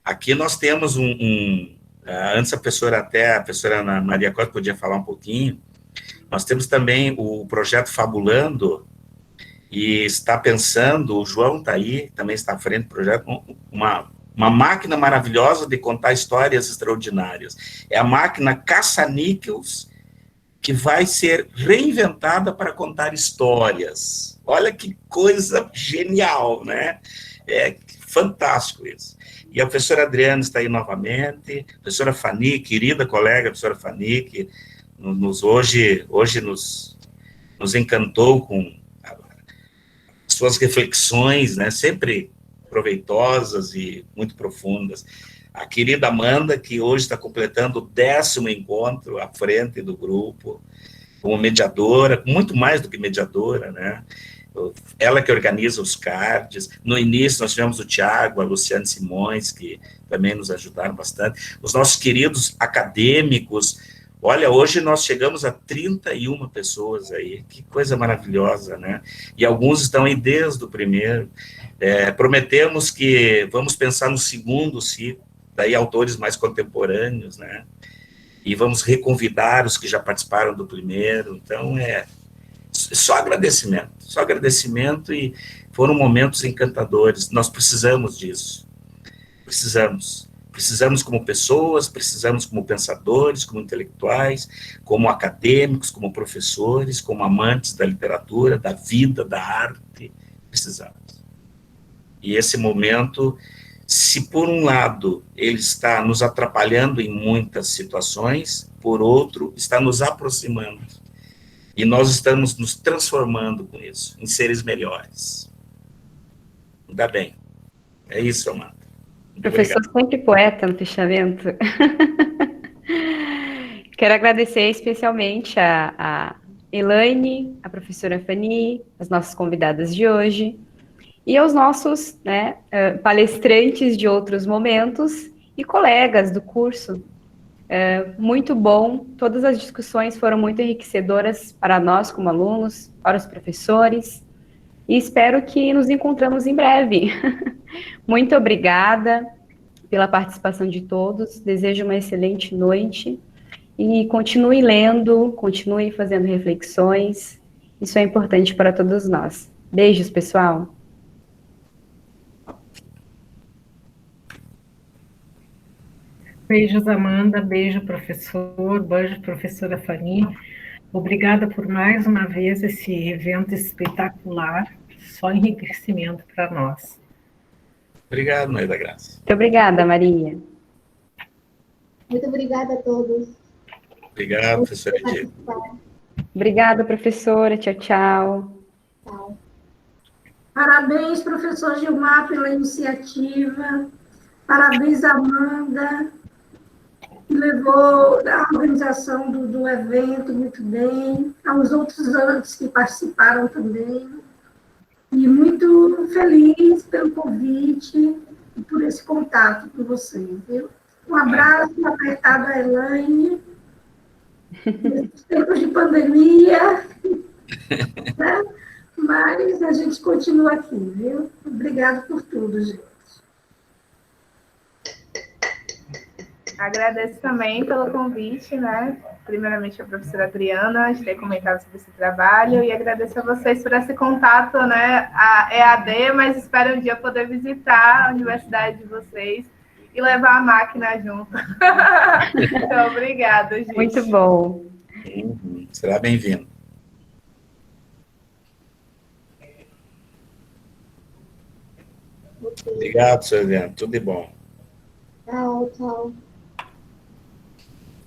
Aqui nós temos antes a professora Ana Maria Costa podia falar um pouquinho, nós temos também o projeto Fabulando, e está pensando, o João está aí, também está à frente do projeto, uma máquina maravilhosa de contar histórias extraordinárias. É a máquina caça-níqueis, que vai ser reinventada para contar histórias. Olha que coisa genial, né? É fantástico isso. E a professora Adriana está aí novamente, a professora Fani, querida colega, a professora Fani, que hoje nos encantou com suas reflexões, né, sempre proveitosas e muito profundas. A querida Amanda, que hoje está completando o 10º encontro à frente do grupo, como mediadora, muito mais do que mediadora, né? Ela que organiza os cards. No início nós tivemos o Tiago, a Luciane Simões, que também nos ajudaram bastante. Os nossos queridos acadêmicos. Olha, hoje nós chegamos a 31 pessoas aí, que coisa maravilhosa, né? E alguns estão aí desde o primeiro. Prometemos que vamos pensar no segundo ciclo, daí autores mais contemporâneos, né? E vamos reconvidar os que já participaram do primeiro. Então, só agradecimento, e foram momentos encantadores. Nós precisamos disso. Precisamos como pessoas, precisamos como pensadores, como intelectuais, como acadêmicos, como professores, como amantes da literatura, da vida, da arte. Precisamos. E esse momento, se por um lado ele está nos atrapalhando em muitas situações, por outro, está nos aproximando. E nós estamos nos transformando com isso, em seres melhores. Ainda bem. É isso, Amanda. Professor sempre poeta no fechamento. Quero agradecer especialmente a Elaine, a professora Fani, as nossas convidadas de hoje, e aos nossos, né, palestrantes de outros momentos e colegas do curso. Muito bom, todas as discussões foram muito enriquecedoras para nós como alunos, para os professores, e espero que nos encontramos em breve. Muito obrigada pela participação de todos, desejo uma excelente noite, e continue lendo, continue fazendo reflexões, isso é importante para todos nós. Beijos, pessoal! Beijos, Amanda, beijo, professor, beijo, professora Fani. Obrigada por mais uma vez esse evento espetacular, só enriquecimento para nós. Obrigado, Maria da Graça. Muito obrigada, Maria. Muito obrigada a todos. Obrigado, professora Edith. Obrigada, professora. Tchau, tchau. Tchau. Parabéns, professor Gilmar, pela iniciativa. Parabéns, Amanda, que levou a organização do evento muito bem. Aos outros antes que participaram também. E muito feliz pelo convite e por esse contato com vocês. Viu? Um abraço apertado a Elaine. Nesses tempos de pandemia, né? Mas a gente continua aqui, viu? Obrigado por tudo, gente. Agradeço também pelo convite, né? Primeiramente a professora Adriana, de ter comentado sobre esse trabalho, e agradeço a vocês por esse contato, né? A EAD, mas espero um dia poder visitar a universidade de vocês e levar a máquina junto. Então, obrigada, gente. Muito bom. Será bem-vindo. Obrigado, senhor Adriano. Tudo de bom. Tchau, tchau.